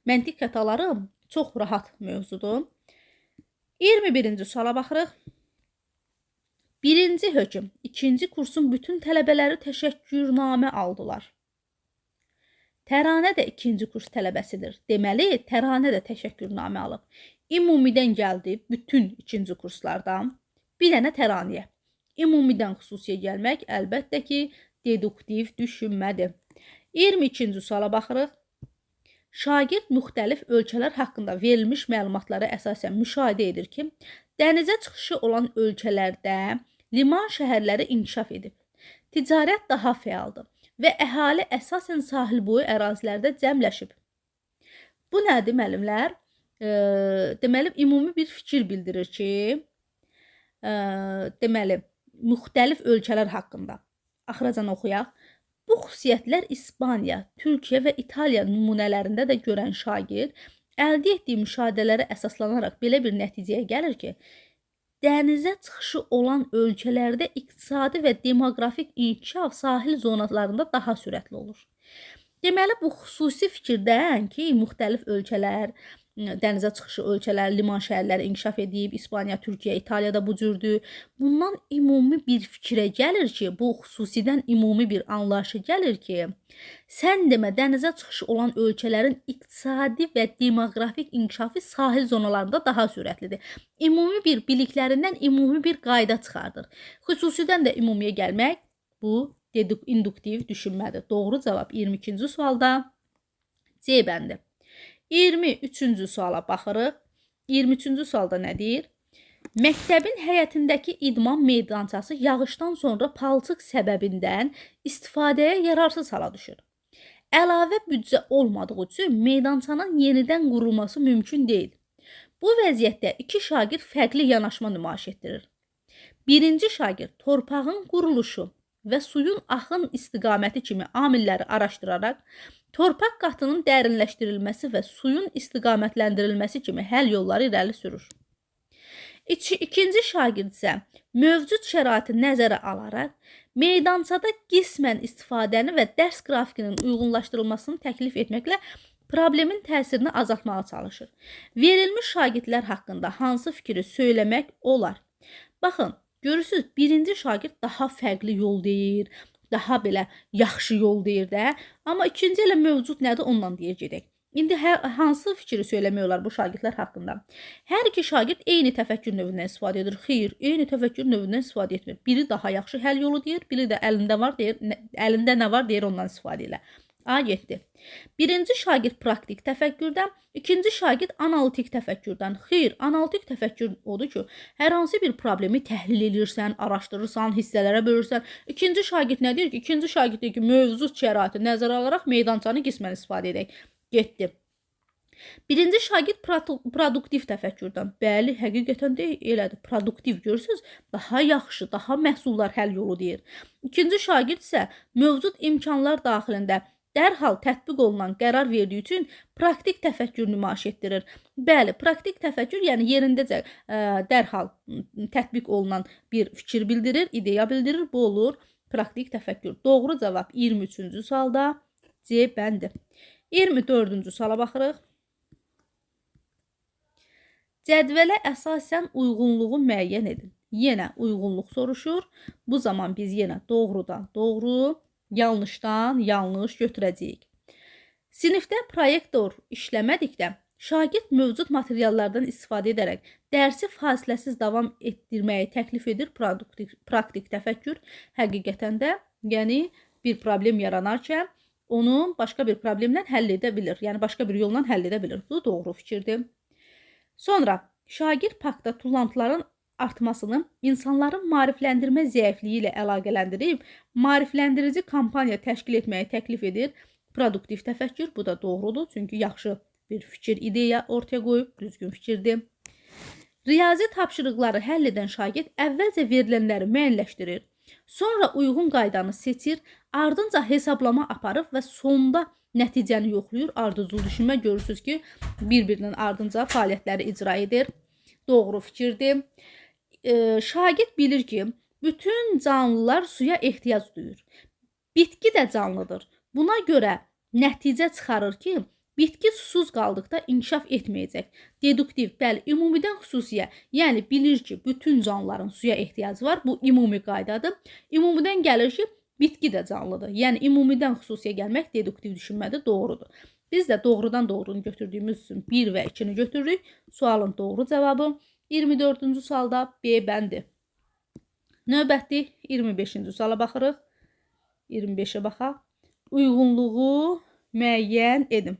S1: məntiq xətaları çox rahat mövzudur. 21-ci suala baxırıq. Birinci hökm. İkinci kursun bütün tələbələri təşəkkürnamə aldılar. Təranə də ikinci kurs tələbəsidir. Deməli, Təranə də təşəkkürnamə alıb. Ümumidən gəldi bütün ikinci kurslardan. Bir dənə Təranəyə. Ümumidən xüsusiyə gəlmək əlbəttə ki, deduktiv düşünmədir. 22-ci suala baxırıq. Şagird müxtəlif ölkələr haqqında verilmiş məlumatlara əsasən müşahidə edir ki, dənizə çıxışı olan ölkələrdə liman şəhərləri inkişaf edib. Ticarət daha fəaldır və əhali əsasən sahil boyu ərazilərdə cəmləşib. Bu nədir müəllimlər? Deməli, ümumi bir fikir bildirir ki, deməli, müxtəlif ölkələr haqqında. Axıracan oxuyaq. Bu xüsusiyyətlər İspaniya, Türkiyə və İtaliya nümunələrində də görən şagird əldə etdiyi müşahidələrə əsaslanaraq belə bir nəticəyə gəlir ki, dənizə çıxışı olan ölkələrdə iqtisadi və demoqrafik inkişaf sahil zonalarında daha sürətli olur. Deməli, bu xüsusi fikirdən ki, müxtəlif ölkələr, dənizə çıxışı ölkələr, liman şəhərləri inkişaf edib, İspaniya, Türkiyə, İtaliyada bu cürdür. Bundan ümumi bir fikrə gəlir ki, bu xüsusidən ümumi bir anlayışa gəlir ki, sən demə dənizə çıxışı olan ölkələrin iqtisadi və demoqrafik inkişafı sahil zonalarında daha sürətlidir. Ümumi bir biliklərindən ümumi bir qayda çıxardır. Xüsusidən də ümumiyə gəlmək bu induktiv düşünmədir. Doğru cavab 22-ci sualda C bəndi. 23-cü suala baxırıq. 23-cü sualda nə deyir? Məktəbin həyətindəki idman meydançası yağışdan sonra palçıq səbəbindən istifadəyə yararsız hala düşür. Əlavə büdcə olmadığı üçün meydançanın yenidən qurulması mümkün deyil. Bu vəziyyətdə iki şagird fərqli yanaşma nümayiş etdirir. Birinci şagird torpağın quruluşu və suyun axın istiqaməti kimi amilləri araşdıraraq, torpaq qatının dərinləşdirilməsi və suyun istiqamətləndirilməsi kimi həll yolları irəli sürür. İkinci şagird isə mövcud şəraiti nəzərə alaraq, meydançada qismən istifadəni və dərs qrafikinin uyğunlaşdırılmasını təklif etməklə problemin təsirini azaltmağa çalışır. Verilmiş şagirdlər haqqında hansı fikri söyləmək olar? Baxın, görürsünüz, birinci şagird daha fərqli yol deyir, daha belə yaxşı yol deyir də. Amma ikinci elə mövcud nədir, ondan deyir gedək. İndi hansı fikri söyləmək olar bu şagirdlər haqqında? Hər iki şagird eyni təfəkkür növündən istifadə edir. Xeyr, eyni təfəkkür növündən istifadə etmir. Biri daha yaxşı həll yolu deyir, biri də əlində nə var deyir ondan istifadə elə. A7. Birinci şagird praktik təfəkkürdən, ikinci şagird analitik təfəkkürdən. Xeyr, analitik təfəkkür odur ki, hər hansı bir problemi təhlil edirsən, araşdırırsan, hissələrə bölürsən. İkinci şagird nə deyir ki? İkinci şagird deyir ki, mövcud şəraiti nəzərə alaraq meydançanı qismən istifadə edək. Getdi. Birinci şagird produktiv təfəkkürdən. Bəli, həqiqətən də elədir. Produktiv görürsünüz, daha yaxşı, daha məhsullar həll yolu deyir. İkinci şagird isə mövcud imkanlar daxilində dərhal tətbiq olunan qərar verdiyi üçün praktik təfəkkür nümayiş etdirir. Bəli, praktik təfəkkür yəni yerindəcə dərhal tətbiq olunan bir fikir bildirir, ideya bildirir. Bu olur praktik təfəkkür. Doğru cavab 23-cü sualda C bəndi. 24-cü suala baxırıq. Cədvələ əsasən uyğunluğu müəyyən edin. Yenə uyğunluq soruşur. Bu zaman biz yenə doğrudan doğru, yanlışdan yanlış götürəcəyik. Sinifdə proyektor işləmədikdə şagird mövcud materiallardan istifadə edərək dərsi fasiləsiz davam etdirməyi təklif edir. Praktik təfəkkür həqiqətən də yəni bir problem yaranarkən onu başqa bir problemlə həll edə bilir. Yəni başqa bir yolla həll edə bilir. Bu doğru fikirdir. Sonra şagird paktda tullantıların artmasını insanların maarifləndirmə zəifliyi ilə əlaqələndirib, maarifləndirici kampaniya təşkil etməyi təklif edir. Produktiv təfəkkür, bu da doğrudur. Çünki yaxşı bir fikir, ideya ortaya qoyub, düzgün fikirdir. Riyazi tapşırıqları həll edən şagird əvvəlcə verilənləri müəyyənləşdirir. Sonra uyğun qaydanı seçir, ardınca hesablama aparır və sonda nəticəni yoxlayır. Ardıcıl düşünmə görürsünüz ki, bir-birinin ardınca fəaliyyətləri icra edir. Doğru fikirdir. Şagird bilir ki, bütün canlılar suya ehtiyac duyur. Bitki də canlıdır. Buna görə nəticə çıxarır ki, bitki susuz qaldıqda inkişaf etməyəcək. Deduktiv, bəli, ümumidən xüsusiyə, yəni bilir ki, bütün canlıların suya ehtiyacı var. Bu ümumi qaydadır. Ümumidən gəlir ki, bitki də canlıdır. Yəni ümumidən xüsusiyə gəlmək deduktiv düşünmədir, doğrudur. Biz də doğrudan doğrunu götürdüyümüz üçün 1 və 2-ni götürürük. Sualın doğru cavabı 24-cü sualda B bəndi. Növbəti 25-ci suala baxırıq. 25-ə baxaq. Uyğunluğu müəyyən edin.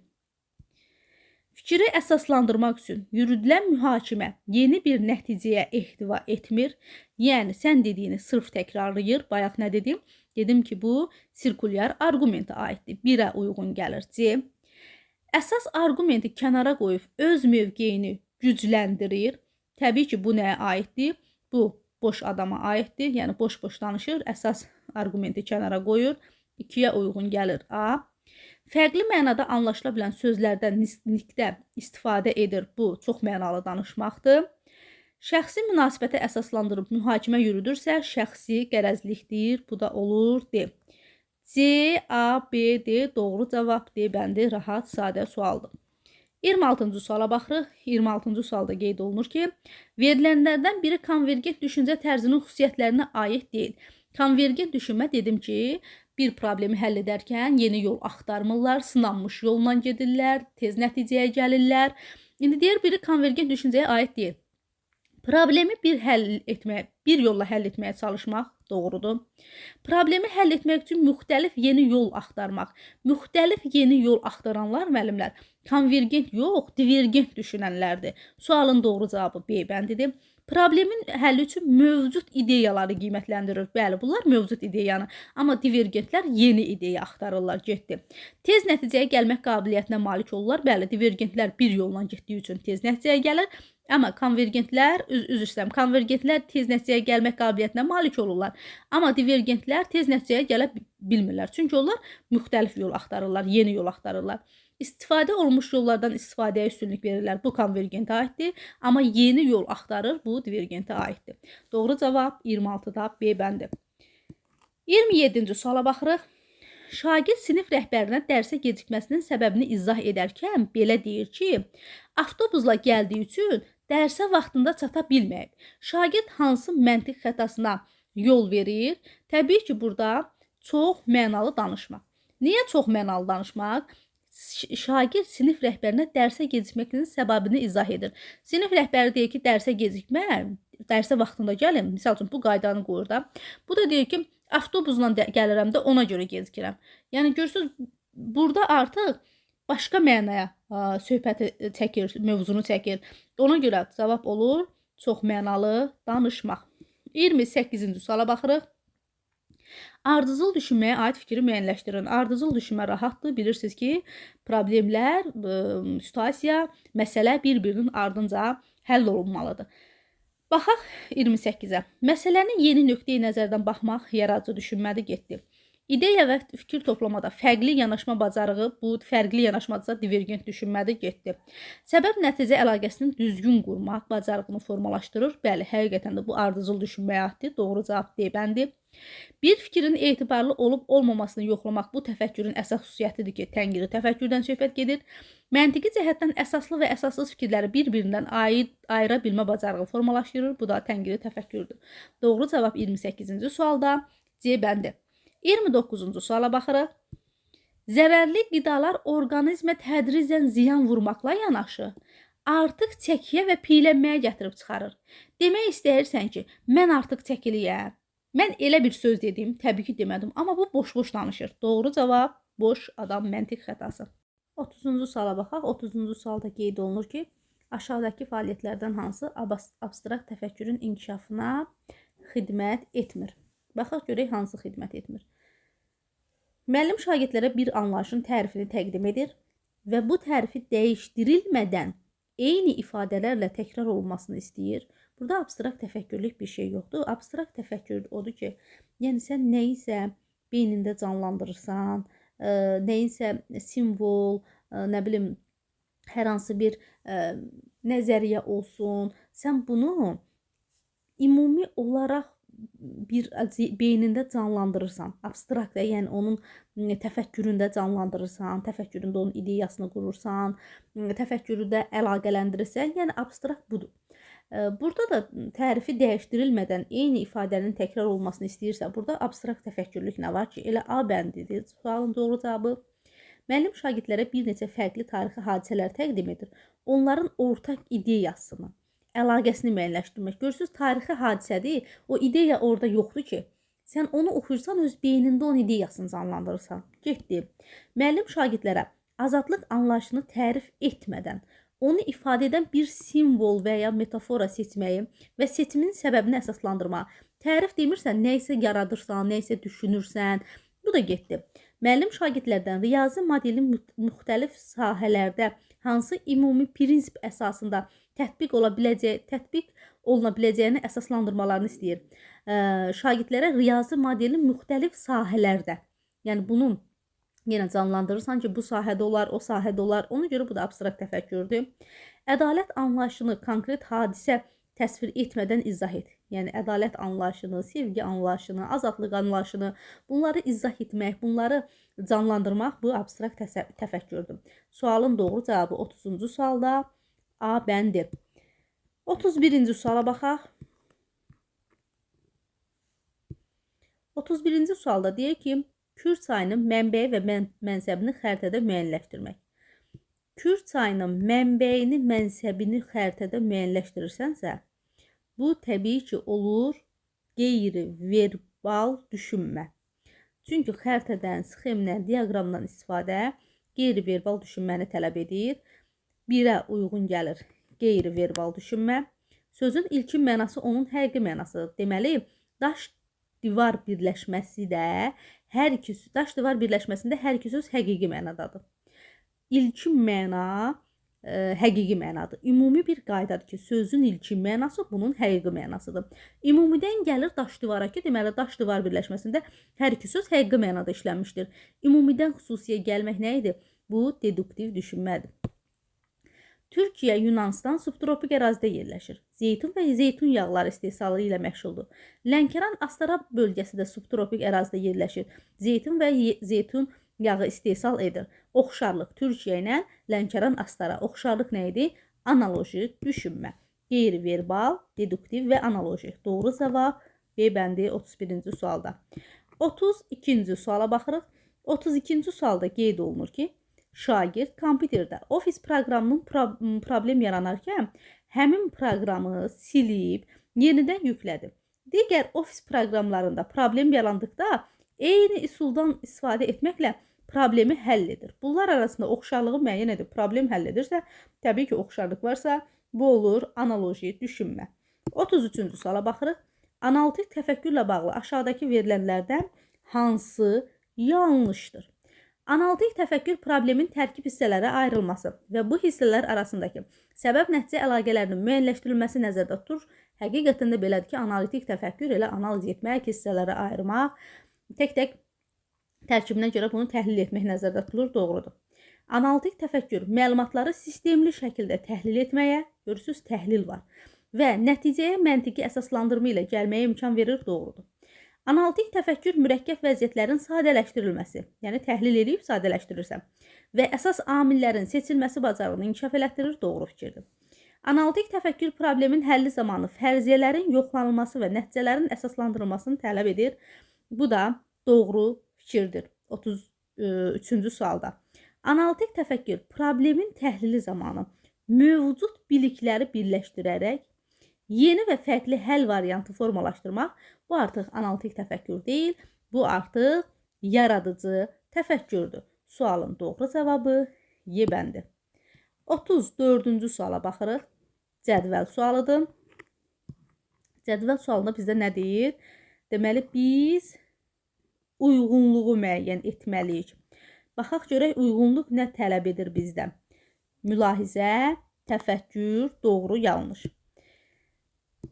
S1: Fikri əsaslandırmaq üçün yürüdülən mühakimə yeni bir nəticəyə ehtiva etmir. Yəni, sən dediyini sırf təkrarlayır. Bayaq nə dedim? Dedim ki, bu sirkulyar argumentə aiddir. 1-ə uyğun gəlir. C. Əsas argumenti kənara qoyub öz mövqeyini gücləndirir. Təbii ki, bu nəyə aiddir? Bu boş adama aiddir. Yəni, boş-boş danışır. Əsas argumenti kənara qoyur. 2-yə uyğun gəlir. A. Fərqli mənada anlaşıla bilən sözlərdən nikdə istifadə edir. Bu, çox mənalı danışmaqdır. Şəxsi münasibətə əsaslandırıb mühakimə yürüdürsə, şəxsi qərəzlikdir. Bu da olur D. C, A, B, D. Doğru cavab D bəndi. Rahat, sadə sualdır. 26-cı suala baxırıq. 26-cı sualda qeyd olunur ki, verilənlərdən biri konvergent düşüncə tərzinin xüsusiyyətlərinə aid deyil. Konvergent düşünmə dedim ki, bir problemi həll edərkən yeni yol axtarmırlar, sınanmış yolla gedirlər, tez nəticəyə gəlirlər. İndi deyir, biri konvergent düşüncəyə aid deyil. Problemi bir yolla həll etməyə çalışmaq doğrudur. Problemi həll etmək üçün müxtəlif yeni yol axtarmaq. Müxtəlif yeni yol axtaranlar, müəllimlər, konvergent yox, divergent düşünənlərdir. Sualın doğru cavabı B bəndidir. Problemin həlli üçün mövcud ideyaları qiymətləndirir. Bəli, bunlar mövcud ideyanı. Amma divergentlər yeni ideya axtarırlar, getdi. Tez nəticəyə gəlmək qabiliyyətinə malik olurlar. Bəli, divergentlər bir yolla getdiyi üçün tez nəticəyə gəlir. Amma konvergentlər, konvergentlər tez nəticəyə gəlmək qabiliyyətinə malik olurlar. Amma divergentlər tez nəticəyə gələ bilmirlər. Çünki onlar müxtəlif yol axtarırlar, yeni yol axtarırlar. İstifadə olunmuş yollardan istifadəyə üstünlük verirlər. Bu konvergentə aiddir. Amma yeni yol axtarır. Bu divergentə aiddir. Doğru cavab 26-da B bəndi. 27-ci suala baxırıq. Şagird sinif rəhbərinə dərsə gecikməsinin səbəbini izah edərkən belə deyir ki, avtobusla gəldiyi üçün dərsə vaxtında çata bilməyib. Şagird hansı məntiq xətasına yol verir? Təbii ki, burada çox mənalı danışmaq. Niyə çox mənalı danışmaq? Şagird sinif rəhbərinə dərsə gecikməsinin səbəbini izah edir. Sinif rəhbəri deyir ki, dərsə gecikmə, dərsə vaxtında gəlin. Misal üçün, bu qaydanı qoyur da. Bu da deyir ki, avtobusla gəlirəm də ona görə gecikirəm. Yəni, görürsünüz, burada artıq başqa mənaya söhbəti çəkir, mövzunu çəkir. Ona görə cavab olur çox mənalı danışmaq. 28-ci suala baxırıq. Ardıcıl düşünməyə aid fikri müəyyənləşdirin. Ardıcıl düşünmə rahatdır. Bilirsiniz ki, problemlər, situasiya, məsələ bir-birinin ardınca həll olunmalıdır. Baxaq 28-ə. Məsələni yeni nöqteyi nəzərdən baxmaq yaradıcı düşünmədir, getdi. İdeya və fikir toplamada fərqli yanaşma bacarığı, bu fərqli yanaşmada divergent düşünmədir, getdi. Səbəb-nəticə əlaqəsini düzgün qurmaq bacarığını formalaşdırır. Bəli, həqiqətən də bu ardıcıl düşünməyə aiddir. Doğru cavab D bəndi. Bir fikrin etibarlı olub-olmamasını yoxlamaq bu təfəkkürün əsas xüsusiyyətidir ki, tənqidi təfəkkürdən söhbət gedir. Məntiqi cəhətdən əsaslı və əsassız fikirləri bir-birindən ayıra bilmə bacarığı formalaşdırır. Bu da tənqidi təfəkkürdür. Doğru cavab 28-ci sualda C bəndi. 29-cu suala baxırıq. Zərərli qidalar orqanizmə tədricən ziyan vurmaqla yanaşı, artıq çəkiyə və piylənməyə gətirib çıxarır. Demək istəyirsən ki, mən artıq çəkiliyəm. Mən elə bir söz dedim, təbii ki demədim, amma bu boş-boş danışır. Doğru cavab boş adam məntiq xətası. 30-cu suala baxaq. 30-cu sualda qeyd olunur ki, aşağıdakı fəaliyyətlərdən hansı abstrakt təfəkkürün inkişafına xidmət etmir? Baxaq görək hansı xidmət etmir. Müəllim şagirdlərə bir anlayışın tərifini təqdim edir və bu tərifi dəyişdirilmədən eyni ifadələrlə təkrar olunmasını istəyir. Burada abstrakt təfəkkürlük bir şey yoxdur. Abstrakt təfəkkür odur ki, yəni sən nəyisə beynində canlandırırsan, nəyisə simvol, nə bilim, hər hansı bir nəzəriyyə olsun, sən bunu ümumi olaraq bir beynində canlandırırsan. Abstrakt, yəni onun təfəkküründə canlandırırsan, təfəkküründə onun ideyasını qurursan, təfəkküründə əlaqələndirirsən, yəni abstrakt budur. Burada da tərifi dəyişdirilmədən eyni ifadənin təkrar olmasını istəyirsə, burada abstrakt təfəkkürlük nə var ki, elə A bəndidir. Sualın doğru cavabı. Müəllim şagirdlərə bir neçə fərqli tarixi hadisələr təqdim edir. Onların ortaq ideyasını, əlaqəsini müəyyənləşdirmək. Görürsünüz, tarixi hadisədir, o ideya orada yoxdur ki, sən onu oxuyursan, öz beynində onun ideyasını canlandırırsan. Getdi. Müəllim şagirdlərə azadlıq anlayışını tərif etmədən, onu ifadə edən bir simvol və ya metafora seçməyi və seçimin səbəbini əsaslandırma. Tərif demirsən, nə isə yaradırsan, nə isə düşünürsən. Bu da getdi. Müəllim şagirdlərdən riyazi modelin müxtəlif sahələrdə hansı ümumi prinsip əsasında tətbiq oluna biləcəyini əsaslandırmalarını istəyir. Şagirdlərə riyazi modelin müxtəlif sahələrdə, yəni bunun yenə canlandırırsan ki, bu sahədə olar, o sahədə olar. Ona görə bu da abstrakt təfəkkürdür. Ədalət anlayışını konkret hadisə təsvir etmədən izah et. Yəni ədalət anlayışını, sevgi anlayışını, azadlıq anlayışını, bunları izah etmək, bunları canlandırmaq bu abstrakt təfəkkürdür. Sualın doğru cavabı 30-cu sualda A bəndir. 31-ci suala baxaq. 31-ci sualda deyir ki, Kür çayının mənbəyi və mənsəbini xəritədə müəyyənləşdirmək. Kür çayının mənbəyini, mənsəbini xəritədə müəyyənləşdirirsənsə, bu təbii ki olur qeyri-verbal düşünmə. Çünki xəritədən, sxemdən, diaqramdan istifadə qeyri-verbal düşünməni tələb edir. 1-ə uyğun gəlir qeyri-verbal düşünmə. Sözün ilkin mənası onun həqiqi mənasıdır. Deməli, daş-divar birləşməsində hər iki söz həqiqi mənadadır. İlkin məna həqiqi mənadır. Ümumi bir qaydadır ki, sözün ilkin mənası bunun həqiqi mənasıdır. Ümumidən gəlir daş-divara ki, deməli daş-divar birləşməsində hər iki söz həqiqi mənada işlənmişdir. Ümumidən xüsusiyə gəlmək nə idi? Bu deduktiv düşünmədir. Türkiyə, Yunanistan subtropik ərazidə yerləşir. Zeytun və zeytun yağları istehsalı ilə məşğuldur. Lənkəran, Astara bölgəsi də subtropik ərazidə yerləşir. Zeytun və zeytun yağı istehsal edir. Oxşarlıq Türkiyə ilə Lənkəran, Astara. Oxşarlıq nə idi? Analoji düşünmə. Qeyri-verbal, deduktiv və analoji. Doğru cavab B bəndi 31-ci sualda. 32-ci suala baxırıq. 32-ci sualda qeyd olunur ki, şagird kompüterdə ofis proqramının problem yaranarkən həmin proqramı silib yenidən yüklədi. Digər ofis proqramlarında problem yarandıqda eyni üsuldan istifadə etməklə problemi həll edir. Bunlar arasında oxşarlığı müəyyən edib problem həll edirsə, təbii ki, oxşarlıq varsa, bu olur analoji düşünmə. 33-cü suala baxırıq. Analitik təfəkkürlə bağlı aşağıdakı verilənlərdən hansı yanlışdır? Analitik təfəkkür problemin tərkib hissələrə ayrılması və bu hissələr arasındakı səbəb-nəticə əlaqələrinin müəyyənləşdirilməsi nəzərdə tutulur. Həqiqətən də belədir ki, analitik təfəkkür elə analiz etmək, hissələrə ayırmaq, tək-tək tərkibinə görə bunu təhlil etmək nəzərdə tutulur, doğrudur. Analitik təfəkkür məlumatları sistemli şəkildə təhlil etməyə, görürsünüz, təhlil var və nəticəyə məntiqi əsaslandırma ilə gəlməyə imkan verir, doğrudur. Analitik təfəkkür mürəkkəb vəziyyətlərin sadələşdirilməsi, yəni təhlil edib sadələşdirirsən və əsas amillərin seçilməsi bacarığını inkişaf elətdirir, doğru fikirdir. Analitik təfəkkür problemin həlli zamanı fərziyyələrin yoxlanılması və nəticələrin əsaslandırılmasını tələb edir. Bu da doğru fikirdir. 33-cü sualda. Analitik təfəkkür problemin təhlili zamanı mövcud bilikləri birləşdirərək yeni və fərqli həll variantı formalaşdırmaq, bu artıq analitik təfəkkür deyil, bu artıq yaradıcı təfəkkürdür. Sualın doğru cavabı Y bəndi. 34-cü suala baxırıq. Cədvəl sualıdır. Cədvəl sualında bizdə nə deyir? Deməli, biz uyğunluğu müəyyən etməliyik. Baxaq görək, uyğunluq nə tələb edir bizdən? Mülahizə, təfəkkür, doğru, yanlış.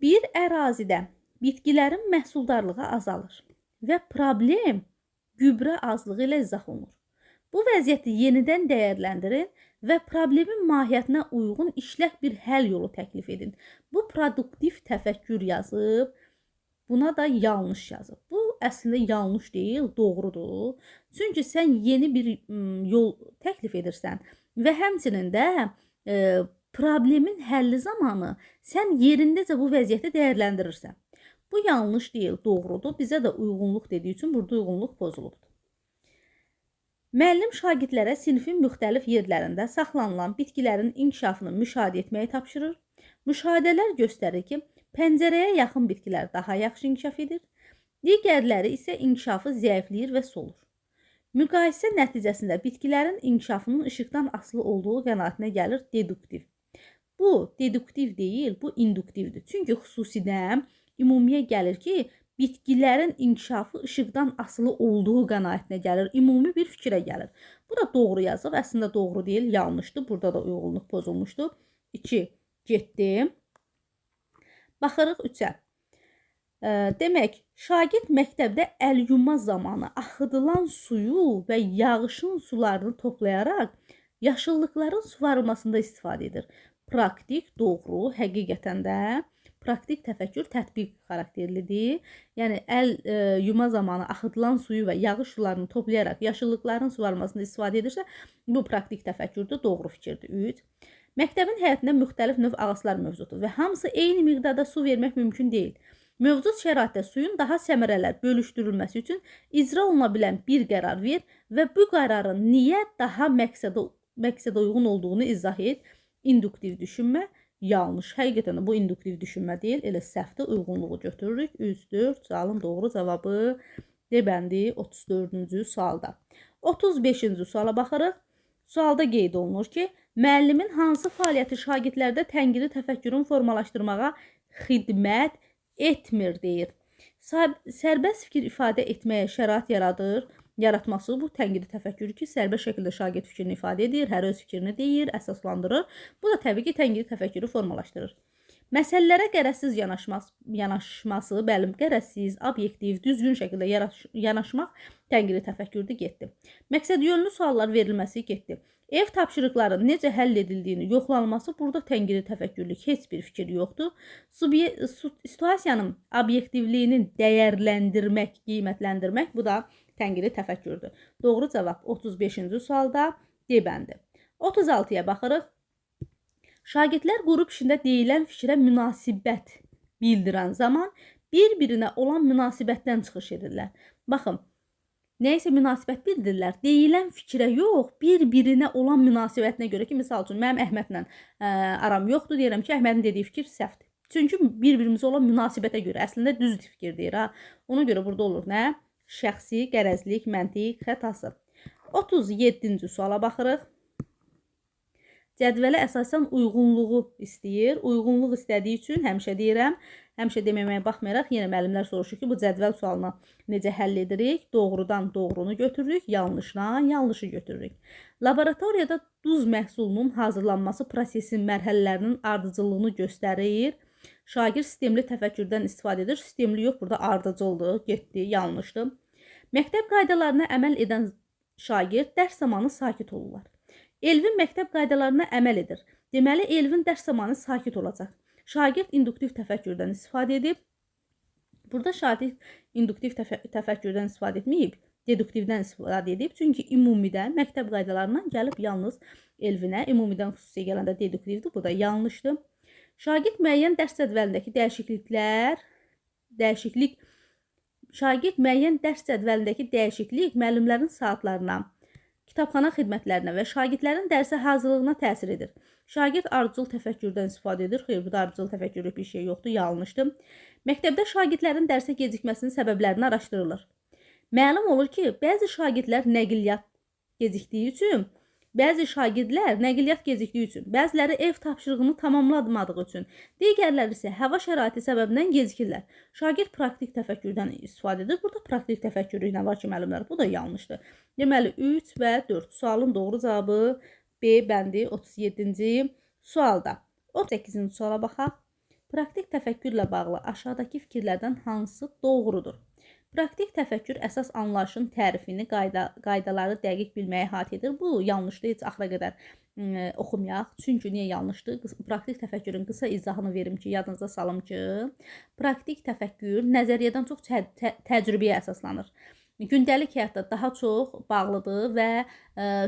S1: Bir ərazidə bitkilərin məhsuldarlığı azalır və problem gübrə azlığı ilə izah olunur. Bu vəziyyəti yenidən dəyərləndirin və problemin mahiyyətinə uyğun işlək bir həll yolu təklif edin. Bu produktiv təfəkkür yazıb, buna da yanlış yazıb. Bu əslində yanlış deyil, doğrudur. Çünki sən yeni bir yol təklif edirsən və həmçinin də problemin həlli zamanı sən yerindəcə bu vəziyyəti dəyərləndirirsən. Bu yanlış deyil, doğrudur. Bizə də uyğunluq dediyi üçün burada uyğunluq pozulubdur. Müəllim şagirdlərə sinifin müxtəlif yerlərində saxlanılan bitkilərin inkişafını müşahidə etməyi tapşırır. Müşahidələr göstərir ki, pəncərəyə yaxın bitkilər daha yaxşı inkişaf edir. Digərləri isə inkişafı zəifləyir və solur. Müqayisə nəticəsində bitkilərin inkişafının işıqdan asılı olduğu qənaətinə gəlir deduktiv. Bu deduktiv deyil, bu induktivdir. Çünki xüsusidən ümumiyə gəlir ki, bitkilərin inkişafı işıqdan asılı olduğu qənaətinə gəlir, ümumi bir fikrə gəlir. Bu da doğru yazıb, əslində doğru deyil, yanlışdır. Burada da uyğunluq pozulmuşdur. 2 getdi. Baxırıq 3-ə. Demək, şagird məktəbdə əl yuma zamanı axıdılan suyu və yağışın sularını toplayaraq yaşıllıqların suvarılmasında istifadə edir. Praktik, doğru, həqiqətən də praktik təfəkkür tətbiq xarakterlidir. Yəni, əl yuma zamanı axıdılan suyu və yağış sularını toplayaraq yaşıllıqların suvarılmasında istifadə edirsə, bu praktik təfəkkürdür, doğru fikirdir. 3. Məktəbin həyətində müxtəlif növ ağaclar mövcuddur və hamısı eyni miqdarda su vermək mümkün deyil. Mövcud şəraitdə suyun daha səmərələr bölüşdürülməsi üçün icra oluna bilən bir qərar ver və bu qərarın niyə daha məqsədə uyğun olduğunu izah et. İnduktiv düşünmə. Yanlış. Həqiqətən də bu induktiv düşünmə deyil, elə səhvdə uyğunluğu götürürük. 3-4 sualın doğru cavabı D bəndi 34-cü sualda. 35-ci suala baxırıq. Sualda qeyd olunur ki, müəllimin hansı fəaliyyəti şagirdlərdə tənqidi təfəkkürün formalaşdırmağa xidmət etmir deyir. Sərbəst fikir ifadə etməyə şərait yaratması bu tənqidi təfəkkürü ki, sərbəst şəkildə şagird fikrini ifadə edir, hər öz fikrini deyir, əsaslandırır. Bu da təbii ki, tənqidi təfəkkürü formalaşdırır. Məsələlərə qərəzsiz yanaşması, bəli, qərəzsiz, obyektiv, düzgün şəkildə yanaşmaq tənqidi təfəkkürdür, getdi. Məqsədyönlü suallar verilməsi getdi. Ev tapşırıqların necə həll edildiyini yoxlanılması burada tənqidi təfəkkürlük heç bir fikir yoxdur. Situasiyanın obyektivliyini dəyərləndirmək, qiymətləndirmək bu da tənqidi təfəkkürdür. Doğru cavab 35-ci sualda D bəndi. 36-ya baxırıq. Şagirdlər qrup işində deyilən fikrə münasibət bildirən zaman bir-birinə olan münasibətdən çıxış edirlər. Baxın, nəysə münasibət bildirirlər. Deyilən fikrə yox, bir-birinə olan münasibətinə görə ki, misal üçün, mənim Əhmədlə aram yoxdur, deyirəm ki, Əhmədin dediyi fikir səhvdir. Çünki bir-birimizə olan münasibətə görə əslində düz fikir deyir. Ona görə burada olur nə? Şəxsi, qərəzlik, məntiq, xətası. 37-ci suala baxırıq. Cədvələ əsasən uyğunluğu istəyir. Uyğunluq istədiyi üçün həmişə deyirəm, həmişə deməməyə baxmayaraq yenə müəllimlər soruşur ki, bu cədvəl sualını necə həll edirik? Doğrudan doğrunu götürürük, yanlışdan yanlışı götürürük. Laboratoriyada duz məhsulunun hazırlanması prosesinin mərhələlərinin ardıcıllığını göstərir. Şagird sistemli təfəkkürdən istifadə edir. Sistemli yox, burada ardıcıldır, getdi, yanlışdır. Məktəb qaydalarına əməl edən şagird dərs zamanı sakit olurlar. Elvin məktəb qaydalarına əməl edir. Deməli, Elvin dərs zamanı sakit olacaq. Şagird induktiv təfəkkürdən istifadə edib. Burada şagird induktiv təfəkkürdən istifadə etməyib, deduktivdən istifadə edib. Çünki ümumidən məktəb qaydalarından gəlib yalnız Elvinə, ümumidən xüsusiyə gələndə deduktivdir. Bu da yanlışdır. Şagird müəyyən dərs cədvəlindəki dəyişiklik müəllimlərin saatlarına, kitabxana xidmətlərinə və şagirdlərin dərsə hazırlığına təsir edir. Şagird ardıcıl təfəkkürdən istifadə edir. Xeyr, burada ardıcıl təfəkkürlük bir şey yoxdur, yanlışdır. Məktəbdə şagirdlərin dərsə gecikməsinin səbəblərini araşdırılır. Məlum olur ki, bəzi şagirdlər nəqliyyat gecikdiyi üçün, bəziləri ev tapşırığını tamamlamadığı üçün, digərləri isə hava şəraiti səbəbindən gecikirlər. Şagird praktik təfəkkürdən istifadə edir. Burada praktik təfəkkürlük nə var ki, müəllimlər? Bu da yanlışdır. Deməli, 3 və 4. Sualın doğru cavabı B bəndi 37-ci sualda. 38-ci suala baxaq. Praktik təfəkkürlə bağlı aşağıdakı fikirlərdən hansı doğrudur? Praktik təfəkkür əsas anlayışın tərifini, qaydaları dəqiq bilməyə əhatə edir. Bu yanlışdır, heç axıra qədər oxumayaq. Çünki niyə yanlışdır? Praktik təfəkkürün qısa izahını verim ki, yadınıza salım ki, praktik təfəkkür nəzəriyyədən çox təcrübəyə əsaslanır. Gündəlik həyatda daha çox bağlıdır və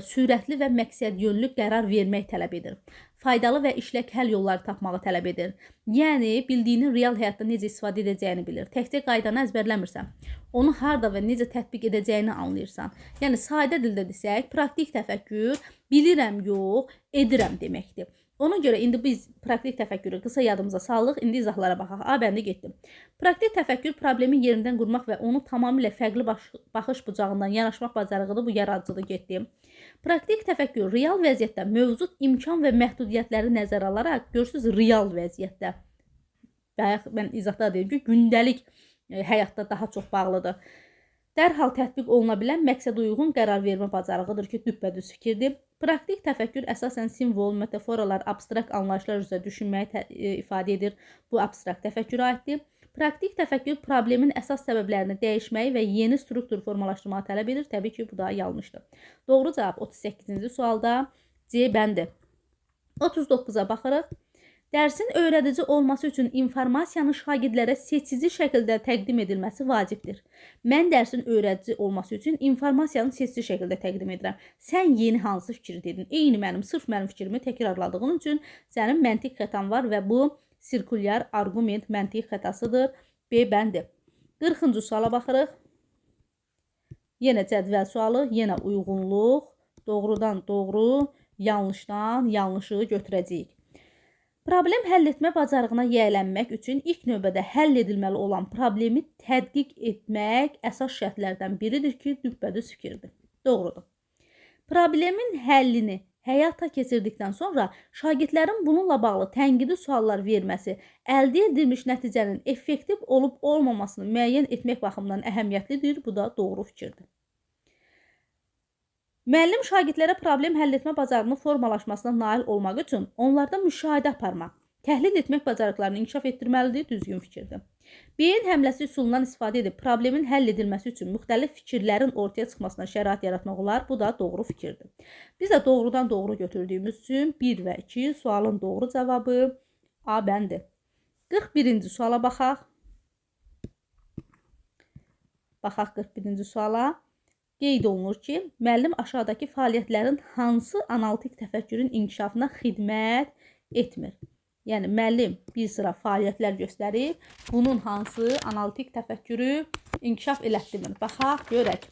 S1: sürətli və məqsədyönlü qərar vermək tələb edir. Faydalı və işlək həll yolları tapmağı tələb edir. Yəni, bildiyini real həyatda necə istifadə edəcəyini bilir. Təkcə qaydanı əzbərləmirsən. Onu harda və necə tətbiq edəcəyini anlayırsan. Yəni, sadə dildə desək, praktik təfəkkür bilirəm yox, edirəm deməkdir. Ona görə indi biz praktik təfəkkürü qısa yadımıza sallıq, indi izahlara baxaq. A bəndi getdim. Praktik təfəkkür problemi yerindən qurmaq və onu tamamilə fərqli baxış bucağından yanaşmaq bacarığıdır, bu yaradıcıdır, getdim. Praktik təfəkkür real vəziyyətdə mövcud imkan və məhdudiyyətləri nəzərə alaraq, görürsünüz, real vəziyyətdə. Bayaq mən izahda deyim ki, gündəlik həyatda daha çox bağlıdır. Dərhal tətbiq oluna bilən məqsəd uyğun qərar vermə bacarığıdır ki, düppədüz fikirdir. Praktik təfəkkür əsasən simvol, metaforalar, abstrakt anlayışlar üzrə düşünməyi ifadə edir. Bu abstrakt təfəkkürə aiddir. Praktik təfəkkür problemin əsas səbəblərini dəyişməyi və yeni struktur formalaşdırmağı tələb edir. Təbii ki, bu da yanlışdır. Doğru cavab 38-ci sualda C bəndi. 39-a baxırıq. Dərsin öyrədici olması üçün informasiyanın şagirdlərə seçici şəkildə təqdim edilməsi vacibdir. Mən dərsin öyrədici olması üçün informasiyanı seçici şəkildə təqdim edirəm. Sən yeni hansı fikri dedin? Eyni mənim, sırf mənim fikrimi təkrarladığın üçün sənin məntiq xətan var və bu sirkulyar arqument məntiq xətasıdır. B bəndi. 40-cı suala baxırıq. Yenə cədvəl sualı, yenə uyğunluq, doğrudan doğru, yanlışdan yanlışı götürəcəyik. Problem həll etmə bacarığına yiyələnmək üçün ilk növbədə həll edilməli olan problemi tədqiq etmək əsas şərtlərdən biridir ki, düppədüz fikirdir. Doğrudur. Problemin həllini həyata keçirdikdən sonra şagirdlərin bununla bağlı tənqidi suallar verməsi əldə edilmiş nəticənin effektiv olub olmamasını müəyyən etmək baxımından əhəmiyyətlidir. Bu da doğru fikirdir. Müəllim şagirdlərə problem həll etmə bacarığının formalaşmasına nail olmaq üçün onlarda müşahidə aparmaq, təhlil etmək bacarıqlarını inkişaf etdirməlidir, düzgün fikirdir. Beyin həmləsi üsulundan istifadə edib problemin həll edilməsi üçün müxtəlif fikirlərin ortaya çıxmasına şərait yaratmaq olar, bu da doğru fikirdir. Biz də doğrudan doğru götürdüyümüz üçün 1 və 2 sualın doğru cavabı A bəndi. 41-ci suala baxaq. Baxaq 41-ci suala. Qeyd olunur ki, müəllim aşağıdakı fəaliyyətlərin hansı analitik təfəkkürün inkişafına xidmət etmir? Yəni, müəllim bir sıra fəaliyyətlər göstərir. Bunun hansı analitik təfəkkürü inkişaf elətdirmir? Baxaq, görək.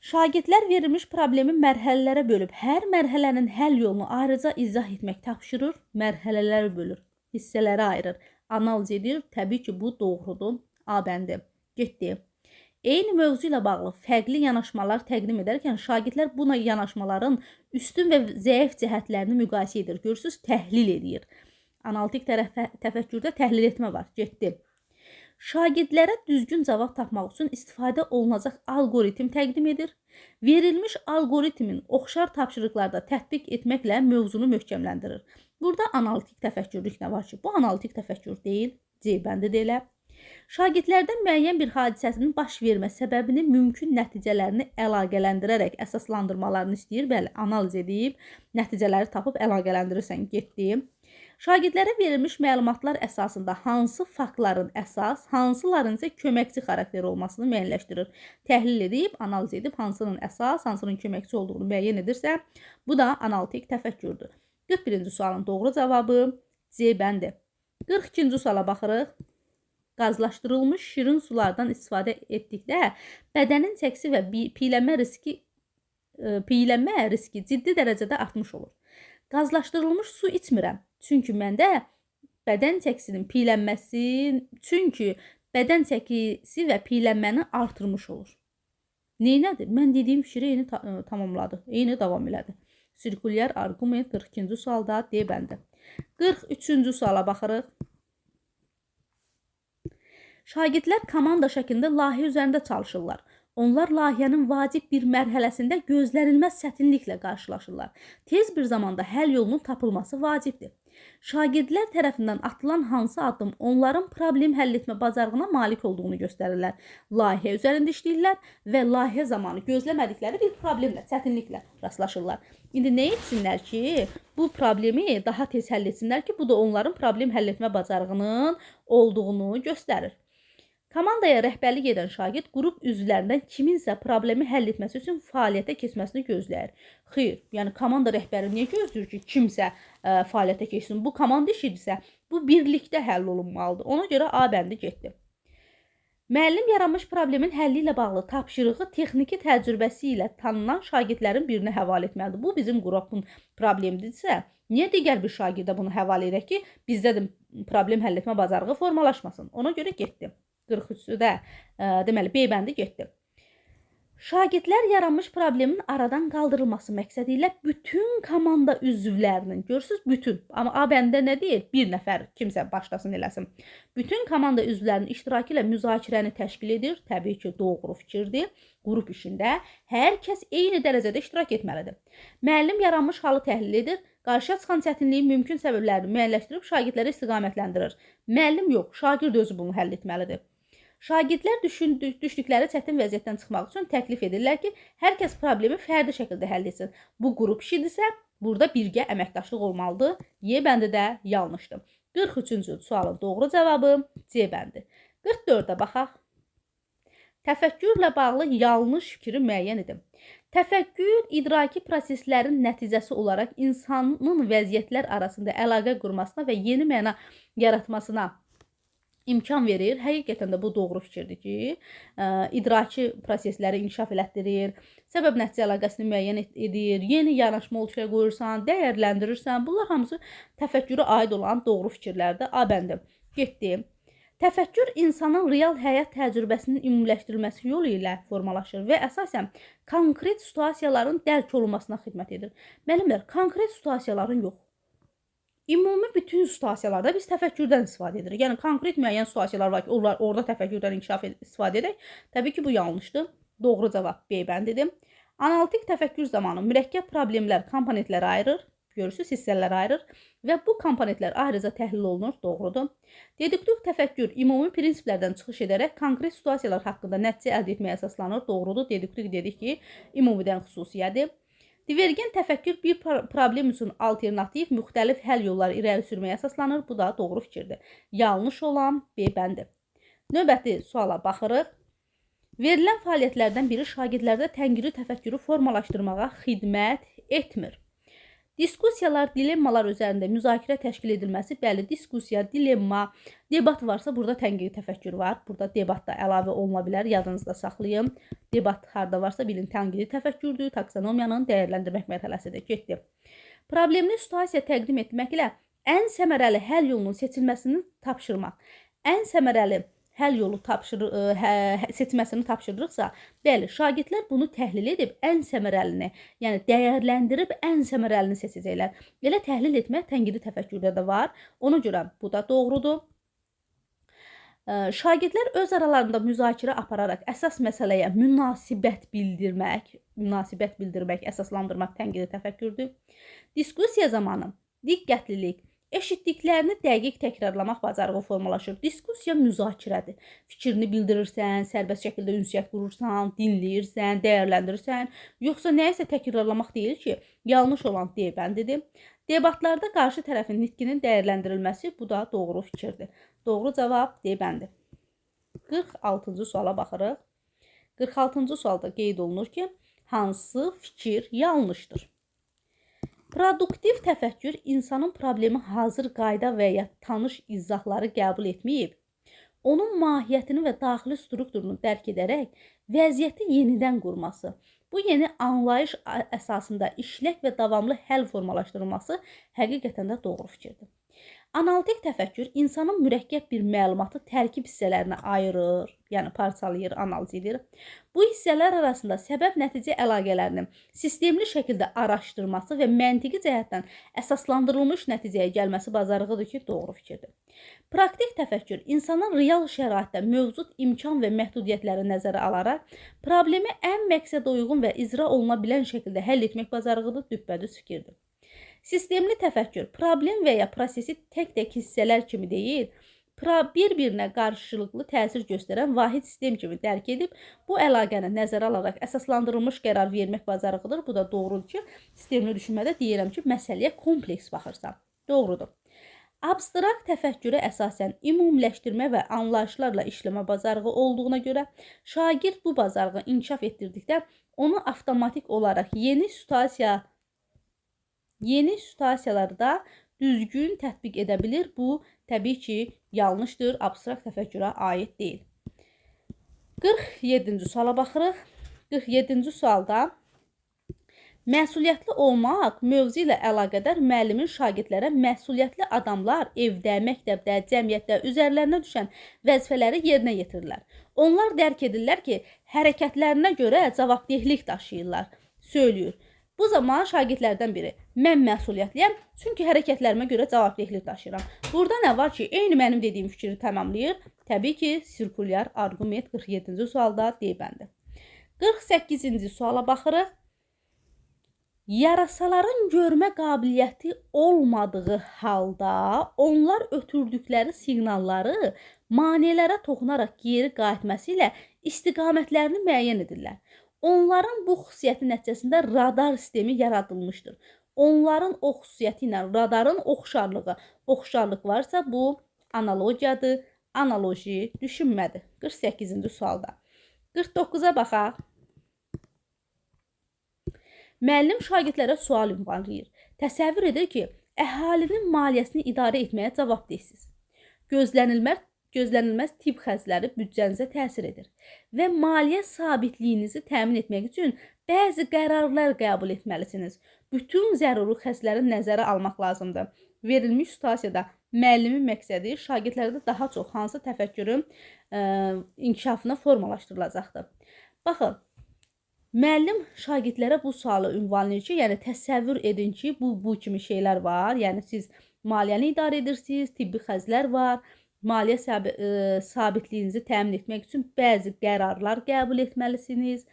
S1: Şagirdlər verilmiş problemi mərhələlərə bölüb, hər mərhələnin həll yolunu ayrıca izah etmək tapşırır, mərhələləri bölür, hissələrə ayırır, analiz edir. Təbii ki, bu doğrudur. A bəndi. Getdi. Eyni mövzu ilə bağlı fərqli yanaşmalar təqdim edərkən şagirdlər buna yanaşmaların üstün və zəif cəhətlərini müqayisə edir. Görürsüz, təhlil edir. Analitik təfəkkürdə təhlil etmə var. Getdi. Şagirdlərə düzgün cavab tapmaq üçün istifadə olunacaq algoritm təqdim edir. Verilmiş algoritmin oxşar tapşırıqlarda tətbiq etməklə mövzunu möhkəmləndirir. Burada analitik təfəkkürlük nə var ki? Bu analitik təfəkkür deyil, C bəndi də elə. Şagirdlərdən müəyyən bir hadisəsinin baş vermə səbəbini mümkün nəticələrini əlaqələndirərək əsaslandırmalarını istəyir. Bəli, analiz edib, nəticələri tapıb əlaqələndirirsən, getdi. Şagirdlərə verilmiş məlumatlar əsasında hansı faktların əsas, hansıların isə köməkçi xarakteri olmasını müəyyənləşdirir. Təhlil edib, analiz edib, hansının əsas, hansının köməkçi olduğunu müəyyən edirsə, bu da analitik təfəkkürdür. 41-ci sualın doğru cavabı C bəndi. 42-ci suala baxırıq. Qazlaşdırılmış şirin sulardan istifadə etdikdə bədənin çəkisi və piylənmə riski ciddi dərəcədə artmış olur. Qazlaşdırılmış su içmirəm. Çünki bədən çəkisi və piylənməni artırmış olur. Neynədir? Mən dediyim fikri eyni tamamladı. Eyni davam elədi. Sirkulyar arqument 42-ci sualda D bəndi. 43-cü suala baxırıq. Şagirdlər komanda şəklində layihə üzərində çalışırlar. Onlar layihənin vacib bir mərhələsində gözlənilməz çətinliklə qarşılaşırlar. Tez bir zamanda həll yolunun tapılması vacibdir. Şagirdlər tərəfindən atılan hansı addım onların problem həll etmə bacarığına malik olduğunu göstərirlər. Layihə üzərində işləyirlər və layihə zamanı gözləmədikləri bir problemlə, çətinliklə rastlaşırlar. İndi nə etsinlər ki, bu problemi daha tez həll etsinlər ki, bu da onların problem həll etmə bacarığının olduğunu göstərir. Komandaya rəhbərlik edən şagird qrup üzvlərindən kiminsə problemi həll etməsi üçün fəaliyyətə keçməsini gözləyir. Xeyr, yəni komanda rəhbəri niyə gözləyir ki, kimsə fəaliyyətə keçsin? Bu komanda işidirsə, bu birlikdə həll olunmalıdır. Ona görə A bəndi getdi. Müəllim yaranmış problemin həlli ilə bağlı tapşırığı texniki təcrübəsi ilə tanınan şagirdlərin birinə həvalə etməlidir. Bu bizim qrupun problemidirsə, niyə digər bir şagirdə bunu həvalə edək ki, bizdə də problem həll etmə bacarığı formalaşmasın? Ona görə getdi. 43-də deməli B bəndi getdi. Şagirdlər yaranmış problemin aradan qaldırılması məqsədi ilə bütün komanda üzvlərinin, görürsünüz, bütün, amma A bəndində nə deyir? Bir nəfər kimsə başlasın eləsin. Bütün komanda üzvlərinin iştirakı ilə müzakirəni təşkil edir. Təbii ki, doğru fikirdir. Qrup işində hər kəs eyni dərəcədə iştirak etməlidir. Müəllim yaranmış halı təhlil edir. Qarşıya çıxan çətinliyin mümkün səbəblərini müəyyənləşdirib şagirdləri istiqamətləndirir. Müəllim yox, şagird özü bunu həll etməlidir. Şagirdlər düşdükləri çətin vəziyyətdən çıxmaq üçün təklif edirlər ki, hər kəs problemi fərdi şəkildə həll etsin. Bu qrup işidirsə, burada birgə əməkdaşlıq olmalıdır. Y bəndi də yanlışdır. 43-cü sualın doğru cavabı C bəndi. 44-də baxaq. Təfəkkürlə bağlı yanlış fikri müəyyən edin. Təfəkkür idraki proseslərin nəticəsi olaraq insanın vəziyyətlər arasında əlaqə qurmasına və yeni məna yaratmasına imkan verir. Həqiqətən də bu doğru fikirdir ki, idraki prosesləri inkişaf elətdirir, səbəb-nəticə əlaqəsini müəyyən edir, yeni yanaşma ortaya qoyursan, dəyərləndirirsən. Bunlar hamısı təfəkkürə aid olan doğru fikirlərdir. A bəndi getdi. Təfəkkür insanın real həyat təcrübəsinin ümumiləşdirilməsi yolu ilə formalaşır və əsasən konkret situasiyaların dərk olunmasına xidmət edir. Müəllimlər, konkret situasiyaların yox. Ümumi bütün situasiyalarda biz təfəkkürdən istifadə edirik. Yəni, konkret müəyyən situasiyalar var ki, orada təfəkkürdən inkişaf istifadə edək. Təbii ki, bu yanlışdır. Doğru cavab B bəndidir. Analitik təfəkkür zamanı mürəkkəb problemlər komponentlərə ayırır. Görürsünüz, hissələrə ayırır və bu komponentlər ayrıca təhlil olunur. Doğrudur. Deduktiv təfəkkür ümumi prinsiplərdən çıxış edərək konkret situasiyalar haqqında nəticə əldə etməyə əsaslanır. Doğrudur. Deduktiv dedik ki, ümumidən xüsusiyyədir. Divergent təfəkkür bir problem üçün alternativ, müxtəlif həll yolları irəli sürməyə əsaslanır. Bu da doğru fikirdir. Yanlış olan B bəndi. Növbəti suala baxırıq. Verilən fəaliyyətlərdən biri şagirdlərdə tənqidi təfəkkürü formalaşdırmağa xidmət etmir. Diskusiyalar, dilemmalar üzərində müzakirə təşkil edilməsi, bəli, diskusiya, dilemma, debat varsa burada tənqidi təfəkkür var. Burada debat da əlavə oluna bilər, yadınızda saxlayın. Debat harda varsa bilin, tənqidi təfəkkürdür, taksonomiyanın dəyərləndirmək mərhələsidir. Getdi. Problemli situasiya təqdim etməklə ən səmərəli həll yolunun seçilməsini tapşırmaq. Ən səmərəli həll yolu seçməsini tapşırırıqsa, bəli, şagirdlər bunu təhlil edib ən səmərəlini, yəni dəyərləndirib ən səmərəlini seçəcəklər. Elə təhlil etmək tənqidi təfəkkürdə də var. Ona görə bu da doğrudur. Şagirdlər öz aralarında müzakirə apararaq əsas məsələyə münasibət bildirmək, əsaslandırmaq tənqidi təfəkkürdür. Diskussiya zamanı diqqətlilik, eşitdiklərini dəqiq təkrarlamaq bacarığı formalaşır. Diskussiya müzakirədir. Fikrini bildirirsən, sərbəst şəkildə ünsiyyət qurursan, dinləyirsən, dəyərləndirirsən. Yoxsa nəyisə təkrarlamaq deyil ki, yanlış olan D-bəndidir. Debatlarda qarşı tərəfin nitqinin dəyərləndirilməsi bu da doğru fikirdir. Doğru cavab D-bəndi. 46-cı suala baxırıq. 46-cı sualda qeyd olunur ki, hansı fikir yanlışdır? Produktiv təfəkkür insanın problemi hazır qayda və ya tanış izahları qəbul etməyib, onun mahiyyətini və daxili strukturunu dərk edərək vəziyyəti yenidən qurması, bu yeni anlayış əsasında işlək və davamlı həll formalaşdırılması həqiqətən də doğru fikirdir. Analitik təfəkkür insanın mürəkkəb bir məlumatı tərkib hissələrinə ayırır, yəni parçalayır, analiz edir. Bu hissələr arasında səbəb-nəticə əlaqələrinin sistemli şəkildə araşdırması və məntiqi cəhətdən əsaslandırılmış nəticəyə gəlməsi bacarığıdır ki, doğru fikirdir. Praktik təfəkkür insanın real şəraitdə mövcud imkan və məhdudiyyətləri nəzərə alaraq problemi ən məqsədə uyğun və icra oluna bilən şəkildə həll etmək bacarığıdır, düppədüz fikirdir. Sistemli təfəkkür problem və ya prosesi tək-tək hissələr kimi deyil, bir-birinə qarşılıqlı təsir göstərən vahid sistem kimi dərk edib, bu əlaqəni nəzərə alaraq əsaslandırılmış qərar vermək bacarığıdır. Bu da doğrudur ki, sistemli düşünmədə deyirəm ki, məsələyə kompleks baxırsan. Doğrudur. Abstrakt təfəkkürə əsasən ümumiləşdirmə və anlayışlarla işləmə bacarığı olduğuna görə, şagird bu bacarığı inkişaf etdirdikdə onu avtomatik olaraq yeni situasiyalarda düzgün tətbiq edə bilir. Bu, təbii ki, yanlışdır, abstrakt təfəkkürə aid deyil. 47-ci suala baxırıq. 47-ci sualda məsuliyyətli olmaq mövzu ilə əlaqədar müəllimin şagirdlərə məsuliyyətli adamlar evdə, məktəbdə, cəmiyyətdə üzərlərinə düşən vəzifələri yerinə yetirirlər. Onlar dərk edirlər ki, hərəkətlərinə görə cavabdehlik daşıyırlar, söylüyor. Bu zaman şagirdlərdən biri, mən məsuliyyətliyəm, çünki hərəkətlərimə görə cavabdehlik daşıyıram. Burada nə var ki, eyni mənim dediyim fikri tamamlayır. Təbii ki, sirkulyar arqument 47-ci sualda D-bəndi. 48-ci suala baxırıq. Yarasaların görmə qabiliyyəti olmadığı halda onlar ötürdükləri siqnalları maneələrə toxunaraq geri qayıtması ilə istiqamətlərini müəyyən edirlər. Onların bu xüsusiyyəti nəticəsində radar sistemi yaradılmışdır. Onların o xüsusiyyəti ilə radarın oxşarlıq varsa, bu analogiyadır, analoji düşünmədir. 48-ci sualda. 49-a baxaq. Müəllim şagirdlərə sual ünvanlayır. Təsəvvür edir ki, əhalinin maliyyəsini idarə etməyə cavabdehsiz. Gözlənilməz tibb xərcləri büdcənizə təsir edir və maliyyə sabitliyinizi təmin etmək üçün bəzi qərarlar qəbul etməlisiniz. Bütün zəruri xərcləri nəzərə almaq lazımdır. Verilmiş situasiyada müəllimin məqsədi şagirdlərdə daha çox hansı təfəkkürün inkişafına formalaşdırılacaqdır. Baxın, müəllim şagirdlərə bu sualı ünvanlayır ki, yəni təsəvvür edin ki, bu kimi şeylər var. Yəni siz maliyyəni idarə edirsiniz, tibbi xərclər var. Maliyyə sabitliyinizi təmin etmək üçün bəzi qərarlar qəbul etməlisiniz.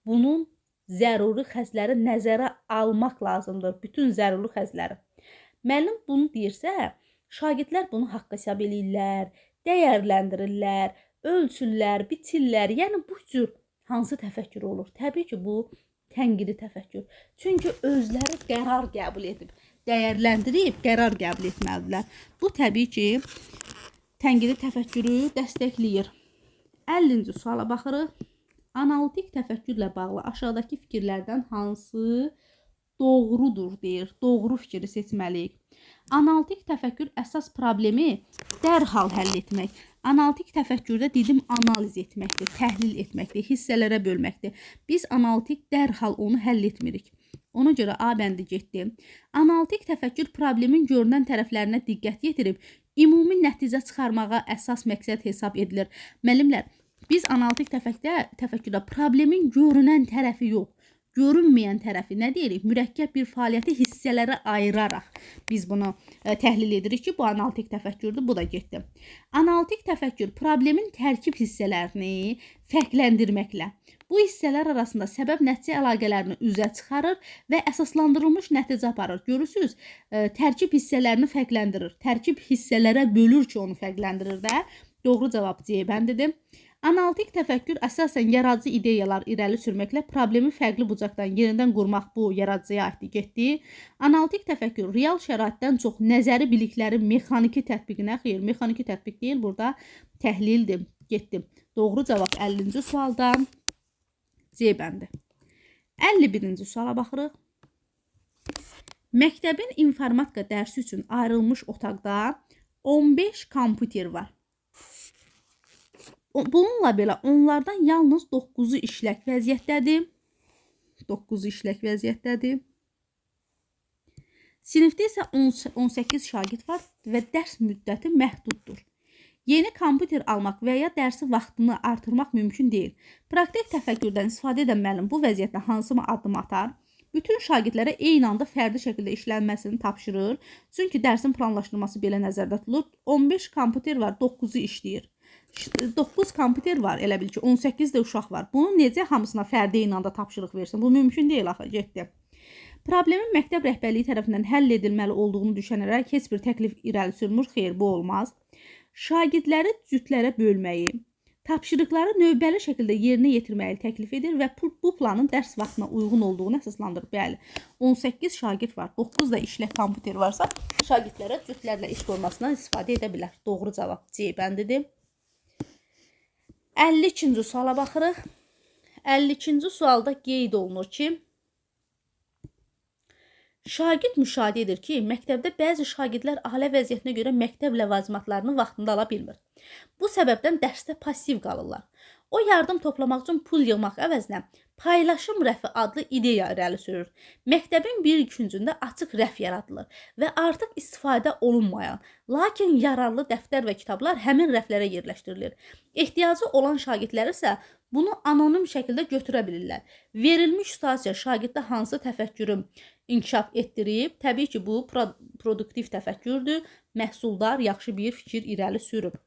S1: Bunun zəruri xərcləri nəzərə almaq lazımdır. Bütün zəruri xərcləri. Müəllim bunu deyirsə, şagirdlər bunu haqq hesab eləyirlər, dəyərləndirirlər, ölçürlər, biçirlər. Yəni bu cür hansı təfəkkür olur? Təbii ki, bu tənqidi təfəkkür. Çünki özləri qərar qəbul edib, dəyərləndirib qərar qəbul etməlidirlər. Bu təbii ki, tənqidi təfəkkürü dəstəkləyir. 50-ci suala baxırıq. Analitik təfəkkürlə bağlı aşağıdakı fikirlərdən hansı doğrudur deyir. Doğru fikri seçməliyik. Analitik təfəkkür əsas problemi dərhal həll etmək. Analitik təfəkkürdə dedim analiz etməkdir, təhlil etməkdir, hissələrə bölməkdir. Biz analitik dərhal onu həll etmirik. Ona görə A bəndi getdi. Analitik təfəkkür problemin görünən tərəflərinə diqqət yetirib, ümumi nəticə çıxarmağa əsas məqsəd hesab edilir. Müəllimlər, biz analitik təfəkkürdə problemin görünən tərəfi yox, görünməyən tərəfi nə deyirik? Mürəkkəb bir fəaliyyəti hissələrə ayıraraq biz bunu təhlil edirik ki, bu analitik təfəkkürdür, bu da getdi. Analitik təfəkkür problemin tərkib hissələrini fərqləndirməklə bu hissələr arasında səbəb-nəticə əlaqələrini üzə çıxarır və əsaslandırılmış nəticə aparır. Görürsünüz, tərkib hissələrini fərqləndirir. Tərkib hissələrə bölür ki, onu fərqləndirir də. Doğru cavab C bəndidir. Analitik təfəkkür əsasən yaradıcı ideyalar irəli sürməklə problemi fərqli bucaqdan yenidən qurmaq bu yaradıcıya aiddir, getdi. Analitik təfəkkür real şəraitdən çox nəzəri biliklərin mexaniki tətbiqinə, xeyr, mexaniki tətbiq deyil, burada təhlildir, getdi. Doğru cavab 50-ci sualda C bəndi. 51-ci suala baxırıq. Məktəbin informatika dərsi üçün ayrılmış otaqda 15 kompüter var. Bununla belə onlardan yalnız 9-u işlək vəziyyətdədir. 9-u işlək vəziyyətdədir. Sinifdə isə 18 şagird var və dərs müddəti məhduddur. Yeni kompüter almaq və ya dərsi vaxtını artırmaq mümkün deyil. Praktik təfəkkürdən istifadə edən müəllim bu vəziyyətdə hansı addım atar? Bütün şagirdlərə eyni anda fərdi şəkildə işlənməsini tapşırır. Çünki dərsin planlaşdırılması belə nəzərdə tutulur. 15 kompüter var, 9-u işləyir. 9 kompüter var, elə bil ki, 18 də uşaq var. Bunu necə hamısına fərdi eyni anda tapşırıq versin? Bu mümkün deyil axı, getdi. Problemin məktəb rəhbərliyi tərəfindən həll edilməli olduğunu düşünərək heç bir təklif irəli sürmür. Xeyr, bu olmaz. Şagirdləri cütlərə bölməyi, tapşırıqları növbəli şəkildə yerinə yetirməyi təklif edir və bu planın dərs vaxtına uyğun olduğunu əsaslandırır. Bəli, 18 şagird var, 9 da işlək kompüter varsa, şagirdlərə cütlərlə iş formasından istifadə edə bilər. Doğru cavab C bəndidir. 52-ci suala baxırıq. 52-ci sualda qeyd olunur ki, şagird müşahidə edir ki, məktəbdə bəzi şagirdlər ailə vəziyyətinə görə məktəb ləvazimatlarını vaxtında ala bilmir. Bu səbəbdən dərsdə pasiv qalırlar. O yardım toplamaq üçün pul yığmaq əvəzinə paylaşım rəfi adlı ideya irəli sürür. Məktəbin bir küncündə açıq rəf yaradılır və artıq istifadə olunmayan, lakin yararlı dəftər və kitablar həmin rəflərə yerləşdirilir. Ehtiyacı olan şagirdlər isə bunu anonim şəkildə götürə bilirlər. Verilmiş situasiya şagirddə hansı təfəkkürü inkişaf etdirib? Təbii ki, bu produktiv təfəkkürdür. Məhsuldar, yaxşı bir fikir irəli sürüb.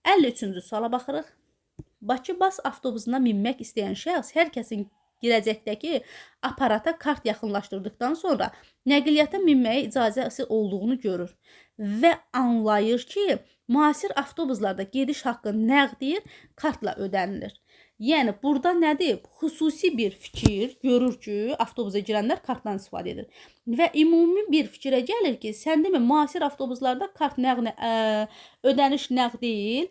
S1: 53-cü suala baxırıq. Bakı bas avtobusuna minmək istəyən şəxs hər kəsin girəcəkdəki aparata kart yaxınlaşdırdıqdan sonra nəqliyyata minməyə icazəsi olduğunu görür və anlayır ki, müasir avtobuslarda gediş haqqı nəqdir, kartla ödənilir. Yəni, burada nədir? Xüsusi bir fikir görür ki, avtobusa girənlər kartdan istifadə edir. Və ümumi bir fikrə gəlir ki, sən demə, müasir avtobuslarda kart ödəniş nəqd deyil,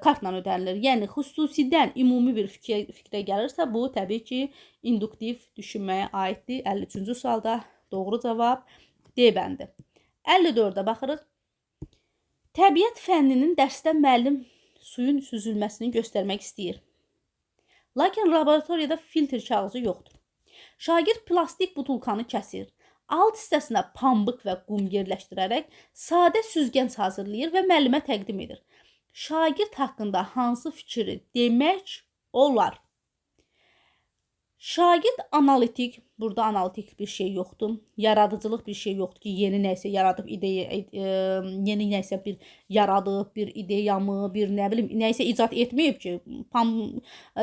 S1: kartla ödənilir. Yəni, xüsusidən ümumi bir fikrə gəlirsə, bu təbii ki, induktiv düşünməyə aiddir. 53-cü sualda doğru cavab D bəndi. 54-də baxırıq. Təbiət fənninin dərsdə müəllim suyun süzülməsini göstərmək istəyir. Lakin laboratoriyada filtr kağızı yoxdur. Şagird plastik butulkanı kəsir. Alt hissəsinə pambıq və qum yerləşdirərək sadə süzgənc hazırlayır və müəllimə təqdim edir. Şagird haqqında hansı fikri demək olar? Şagird analitik, burada analitik bir şey yoxdur. Yaradıcılıq bir şey yoxdur ki, yeni nəysə yaradıb, yeni nəysə bir yaradıb, bir ideyamı, bir nə bilim, nəysə icad etməyib ki,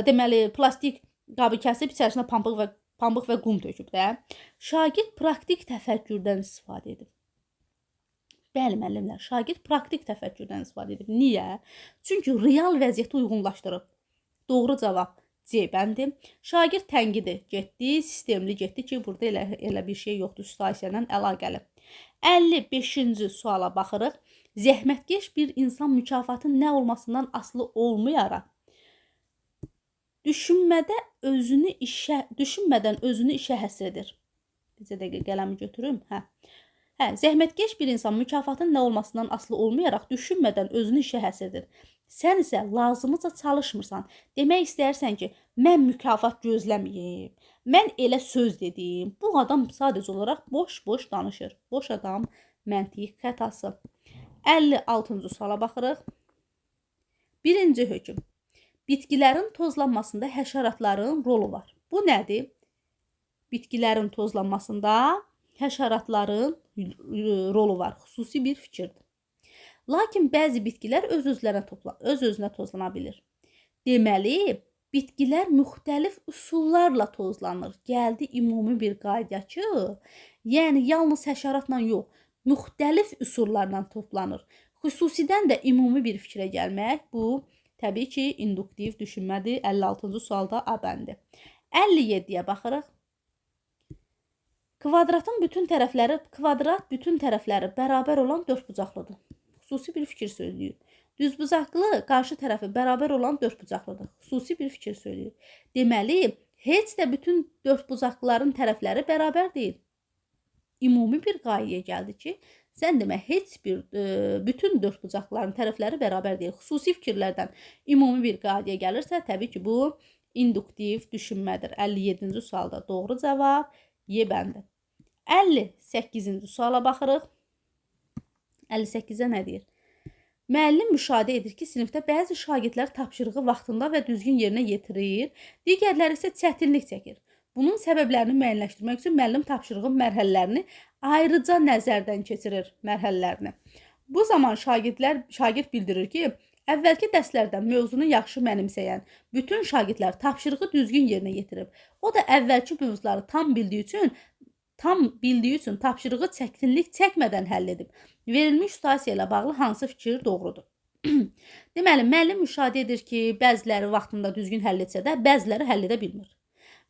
S1: deməli, plastik qabı kəsib, içərisinə pambıq və qum töküb də. Şagird praktik təfəkkürdən istifadə edib. Bəli, müəllimlər, şagird praktik təfəkkürdən istifadə edib. Niyə? Çünki real vəziyyəti uyğunlaşdırıb. Doğru cavab C bəndi. Şagird tənqidi getdi, sistemli getdi ki, burada elə bir şey yoxdur, situasiya ilə əlaqəli. 55-ci suala baxırıq. Zəhmətkeş bir insan mükafatın nə olmasından asılı olmayaraq düşünmədən özünü işə həsr edir. Bizə dəqiqə qələmi götürüm. Zəhmətkeş bir insan mükafatın nə olmasından asılı olmayaraq düşünmədən özünü işə həsr edir. Sən isə lazımıca çalışmırsan. Demək istəyərsən ki, mən mükafat gözləməyim. Mən elə söz dedim. Bu adam sadəcə olaraq boş-boş danışır. Boş adam məntiq xətası. 56-cı suala baxırıq. Birinci hökm. Bitkilərin tozlanmasında həşəratların rolu var. Bu nədir? Bitkilərin tozlanmasında həşəratların rolu var. Xüsusi bir fikirdir. Lakin bəzi bitkilər öz-özünə tozlana bilir. Deməli, bitkilər müxtəlif üsullarla tozlanır. Gəldi ümumi bir qaydaya ki, yəni yalnız həşəratla yox, müxtəlif üsullarla toplanır. Xüsusidən də ümumi bir fikrə gəlmək, bu təbii ki, induktiv düşünmədir. 56-cı sualda A bəndi. 57-yə baxırıq. Kvadrat bütün tərəfləri bərabər olan dördbucaqlıdır. Xüsusi bir fikir söyləyir. Düzbucaqlı qarşı tərəfi bərabər olan dördbucaqlıdır. Xüsusi bir fikir söyləyir. Deməli, heç də bütün dördbucaqlıların tərəfləri bərabər deyil. Ümumi bir qayəyə gəldi ki, sən demə bütün dördbucaqlıların tərəfləri bərabər deyil. Xüsusi fikirlərdən ümumi bir qayəyə gəlirsə, təbii ki, bu induktiv düşünmədir. 57-ci sualda doğru cavab Y bəndi. 58-ci suala baxırıq. 58-ə nə deyir? Müəllim müşahidə edir ki, sinifdə bəzi şagirdlər tapşırığı vaxtında və düzgün yerinə yetirir, digərləri isə çətinlik çəkir. Bunun səbəblərini müəyyənləşdirmək üçün müəllim tapşırığın mərhələlərini ayrıca nəzərdən keçirir mərhələlərini. Bu zaman şagird bildirir ki, əvvəlki dərslərdən mövzunu yaxşı mənimsəyən bütün şagirdlər tapşırığı düzgün yerinə yetirib. O da əvvəlki mövzuları tam bildiyi üçün tapşırığı çətinlik çəkmədən həll edib. Verilmiş situasiya ilə bağlı hansı fikir doğrudur? Deməli, müəllim müşahidə edir ki, bəziləri vaxtında düzgün həll etsə də, bəziləri həll edə bilmir.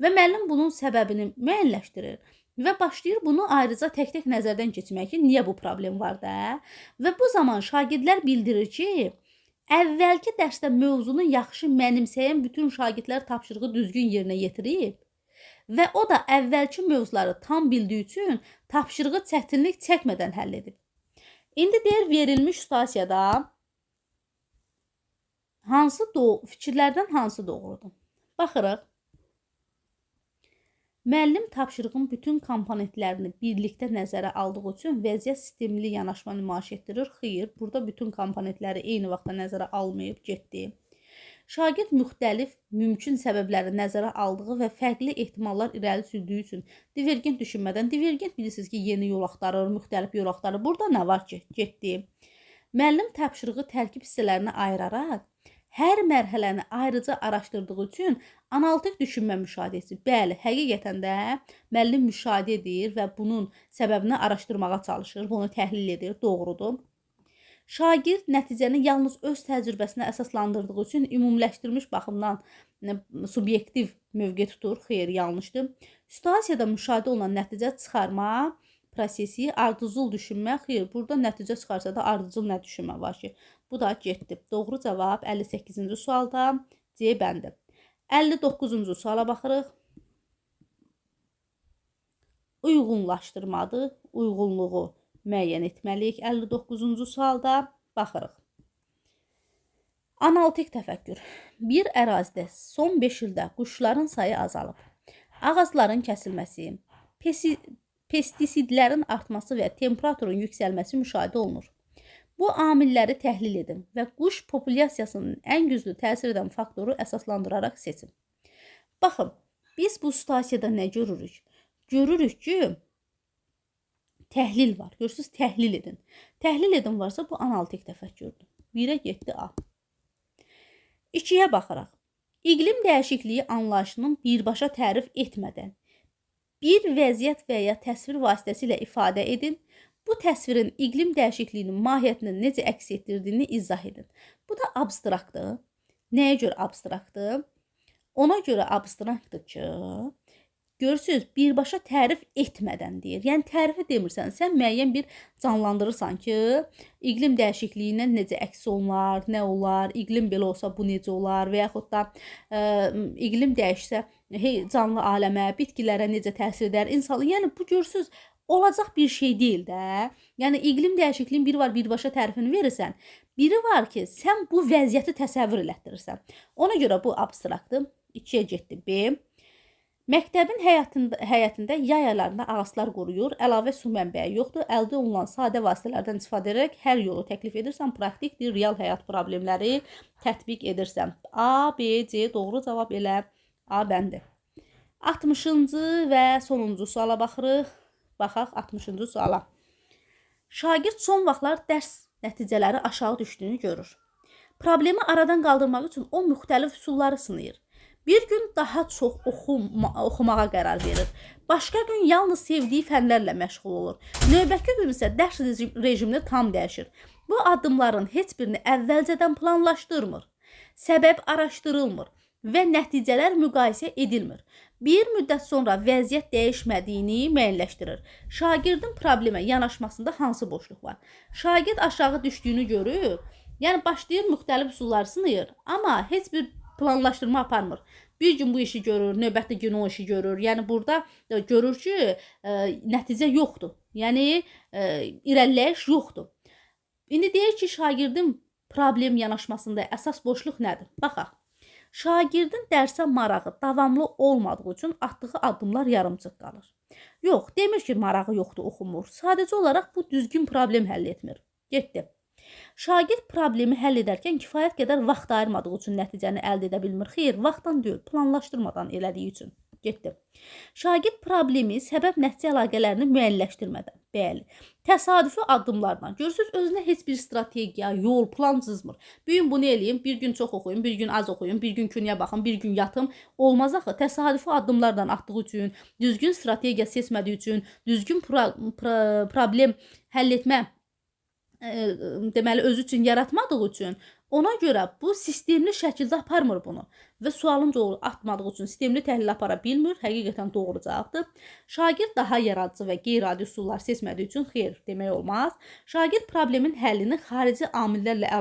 S1: Və müəllim bunun səbəbini müəyyənləşdirir və başlayır bunu ayrıca tək-tək nəzərdən keçirmək ki, niyə bu problem var da? Və bu zaman şagirdlər bildirir ki, əvvəlki dərsdə mövzunu yaxşı mənimsəyən bütün şagirdlər tapşırığı düzgün yerinə yetirib və o da əvvəlki mövzuları tam bildiyi üçün tapşırığı çətinlik çəkmədən həll edib. İndi deyir, verilmiş situasiyada fikirlərdən hansı doğrudur? Baxırıq. Müəllim tapşırığın bütün komponentlərini birlikdə nəzərə aldığı üçün vəziyyət sistemli yanaşma nümayiş etdirir. Xeyr, burada bütün komponentləri eyni vaxtda nəzərə almayıb getdi. Şagird müxtəlif mümkün səbəbləri nəzərə aldığı və fərqli ehtimallar irəli sürdüyü üçün divergent düşünmədən, divergent bilirsiniz ki, yeni yol axtarır, müxtəlif yol axtarır. Burada nə var ki, getdi. Müəllim tapşırığı tərkib hissələrinə ayıraraq, hər mərhələni ayrıca araşdırdığı üçün analitik düşünmə müşahidəsi. Bəli, həqiqətən də müəllim müşahidə edir və bunun səbəbini araşdırmağa çalışır, bunu təhlil edir, doğrudur. Şagird nəticəni yalnız öz təcrübəsinə əsaslandırdığı üçün ümumiləşdirilmiş baxımdan subyektiv mövqe tutur. Xeyr, yanlışdır. Situasiyada müşahidə olunan nəticə çıxarma prosesi, ardıcıl düşünmə. Xeyr, burada nəticə çıxarsa da ardıcıl nə düşünmə var ki? Bu da getdi. Doğru cavab 58-ci sualda C bəndi. 59-cu suala baxırıq. Uyğunlaşdırmadır. Uyğunluğu müəyyən etməliyik. 59-cu sualda baxırıq. Analitik təfəkkür. Bir ərazidə son 5 ildə quşların sayı azalıb. Ağacların kəsilməsi, pestisidlərin artması və temperaturun yüksəlməsi müşahidə olunur. Bu amilləri təhlil edin və quş populyasiyasının ən güclü təsir edən faktoru əsaslandıraraq seçin. Baxın, biz bu situasiyada nə görürük? Görürük ki, təhlil var. Görürsünüz, təhlil edin. Təhlil edin varsa bu analitik təfəkkürdür. 1-ə getdi A. 2-yə baxıraq. İqlim dəyişikliyi anlayışının birbaşa tərif etmədən bir vəziyyət və ya təsvir vasitəsilə ifadə edin. Bu təsvirin iqlim dəyişikliyinin mahiyyətini necə əks etdirdiyini izah edin. Bu da abstraktdır. Nəyə görə abstraktdır? Ona görə abstraktdır ki, görürsünüz, birbaşa tərif etmədən deyir. Yəni, tərifi demirsən, sən müəyyən bir canlandırırsan ki, iqlim dəyişikliyindən necə əks olunar, nə olar, iqlim belə olsa bu necə olar və yaxud da iqlim dəyişsə canlı aləmə, bitkilərə necə təsir edər, insanı. Yəni, bu görürsünüz, olacaq bir şey deyil də. Yəni, iqlim dəyişikliyin biri var, birbaşa tərifini verirsən. Biri var ki, sən bu vəziyyəti təsəvvür elətdirirsən. Ona görə bu abstraktdır. 2-yə getdi B. Məktəbin həyətində yay aylarında ağaclar quruyur, əlavə su mənbəyi yoxdur, əldə olunan sadə vasitələrdən istifadə edərək hər yolu təklif edirsən, praktikdir, real həyat problemləri tətbiq edirsən. A, B, C doğru cavab elə A bəndi. 60-cı və sonuncu suala baxırıq. Baxaq 60-cı suala. Şagird son vaxtlar dərs nəticələri aşağı düşdüyünü görür. Problemi aradan qaldırmaq üçün o müxtəlif üsulları sınayır. Bir gün daha çox oxumağa qərar verir. Başqa gün yalnız sevdiyi fənlərlə məşğul olur. Növbəti gün isə dərs rejimini tam dəyişir. Bu addımların heç birini əvvəlcədən planlaşdırmır. Səbəb araşdırılmır və nəticələr müqayisə edilmir. Bir müddət sonra vəziyyət dəyişmədiyini müəyyənləşdirir. Şagirdin problemə yanaşmasında hansı boşluq var? Şagird aşağı düşdüyünü görür. Yəni başlayır müxtəlif üsullar sınayır, amma heç bir planlaşdırma aparmır. Bir gün bu işi görür, növbəti gün o işi görür. Yəni burada görür ki, nəticə yoxdur. Yəni irəliləyiş yoxdur. İndi deyir ki, şagirdin problem yanaşmasında əsas boşluq nədir? Baxaq. Şagirdin dərsə marağı davamlı olmadığı üçün atdığı addımlar yarımçıq qalır. Yox, demir ki, marağı yoxdur, oxumur. Sadəcə olaraq bu düzgün problem həll etmir. Getdi. Şagird problemi həll edərkən kifayət qədər vaxt ayırmadığı üçün nəticəni əldə edə bilmir. Xeyr, vaxtdan deyil, planlaşdırmadan elədiyi üçün. Getdi. Şagird problemi səbəb-nəticə əlaqələrini müəyyənləşdirmədən, bəli, təsadüfi addımlarla, görürsünüz, özünə heç bir strategiya, yol, plan cızmır. Bir gün bunu eləyim, bir gün çox oxuyum, bir gün az oxuyum, bir gün künyə baxım, bir gün yatım. Olmaz axı, təsadüfi addımlardan atdığı üçün, düzgün strategiya seçmədiyi üçün, düzgün problem həll etmə deməli özü üçün yaratmadığı üçün ona görə bu sistemli şəkildə aparmır bunu və sualın doğru atmadığı üçün sistemli təhlil apara bilmir. Həqiqətən doğru cavabdır. Şagird daha yaradıcı və qeyri-adi üsullar seçmədiyi üçün xeyr demək olmaz. Şagird problemin həllini xarici amillərlə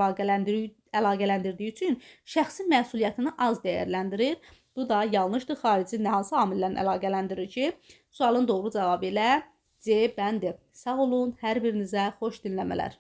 S1: əlaqələndirdiyi üçün şəxsi məsuliyyətini az dəyərləndirir. Bu da yanlışdır. Xarici hansı amillərlə əlaqələndirir ki, sualın doğru cavabı ilə C bəndi. Sağ olun, hər birinizə xoş dinləmələr.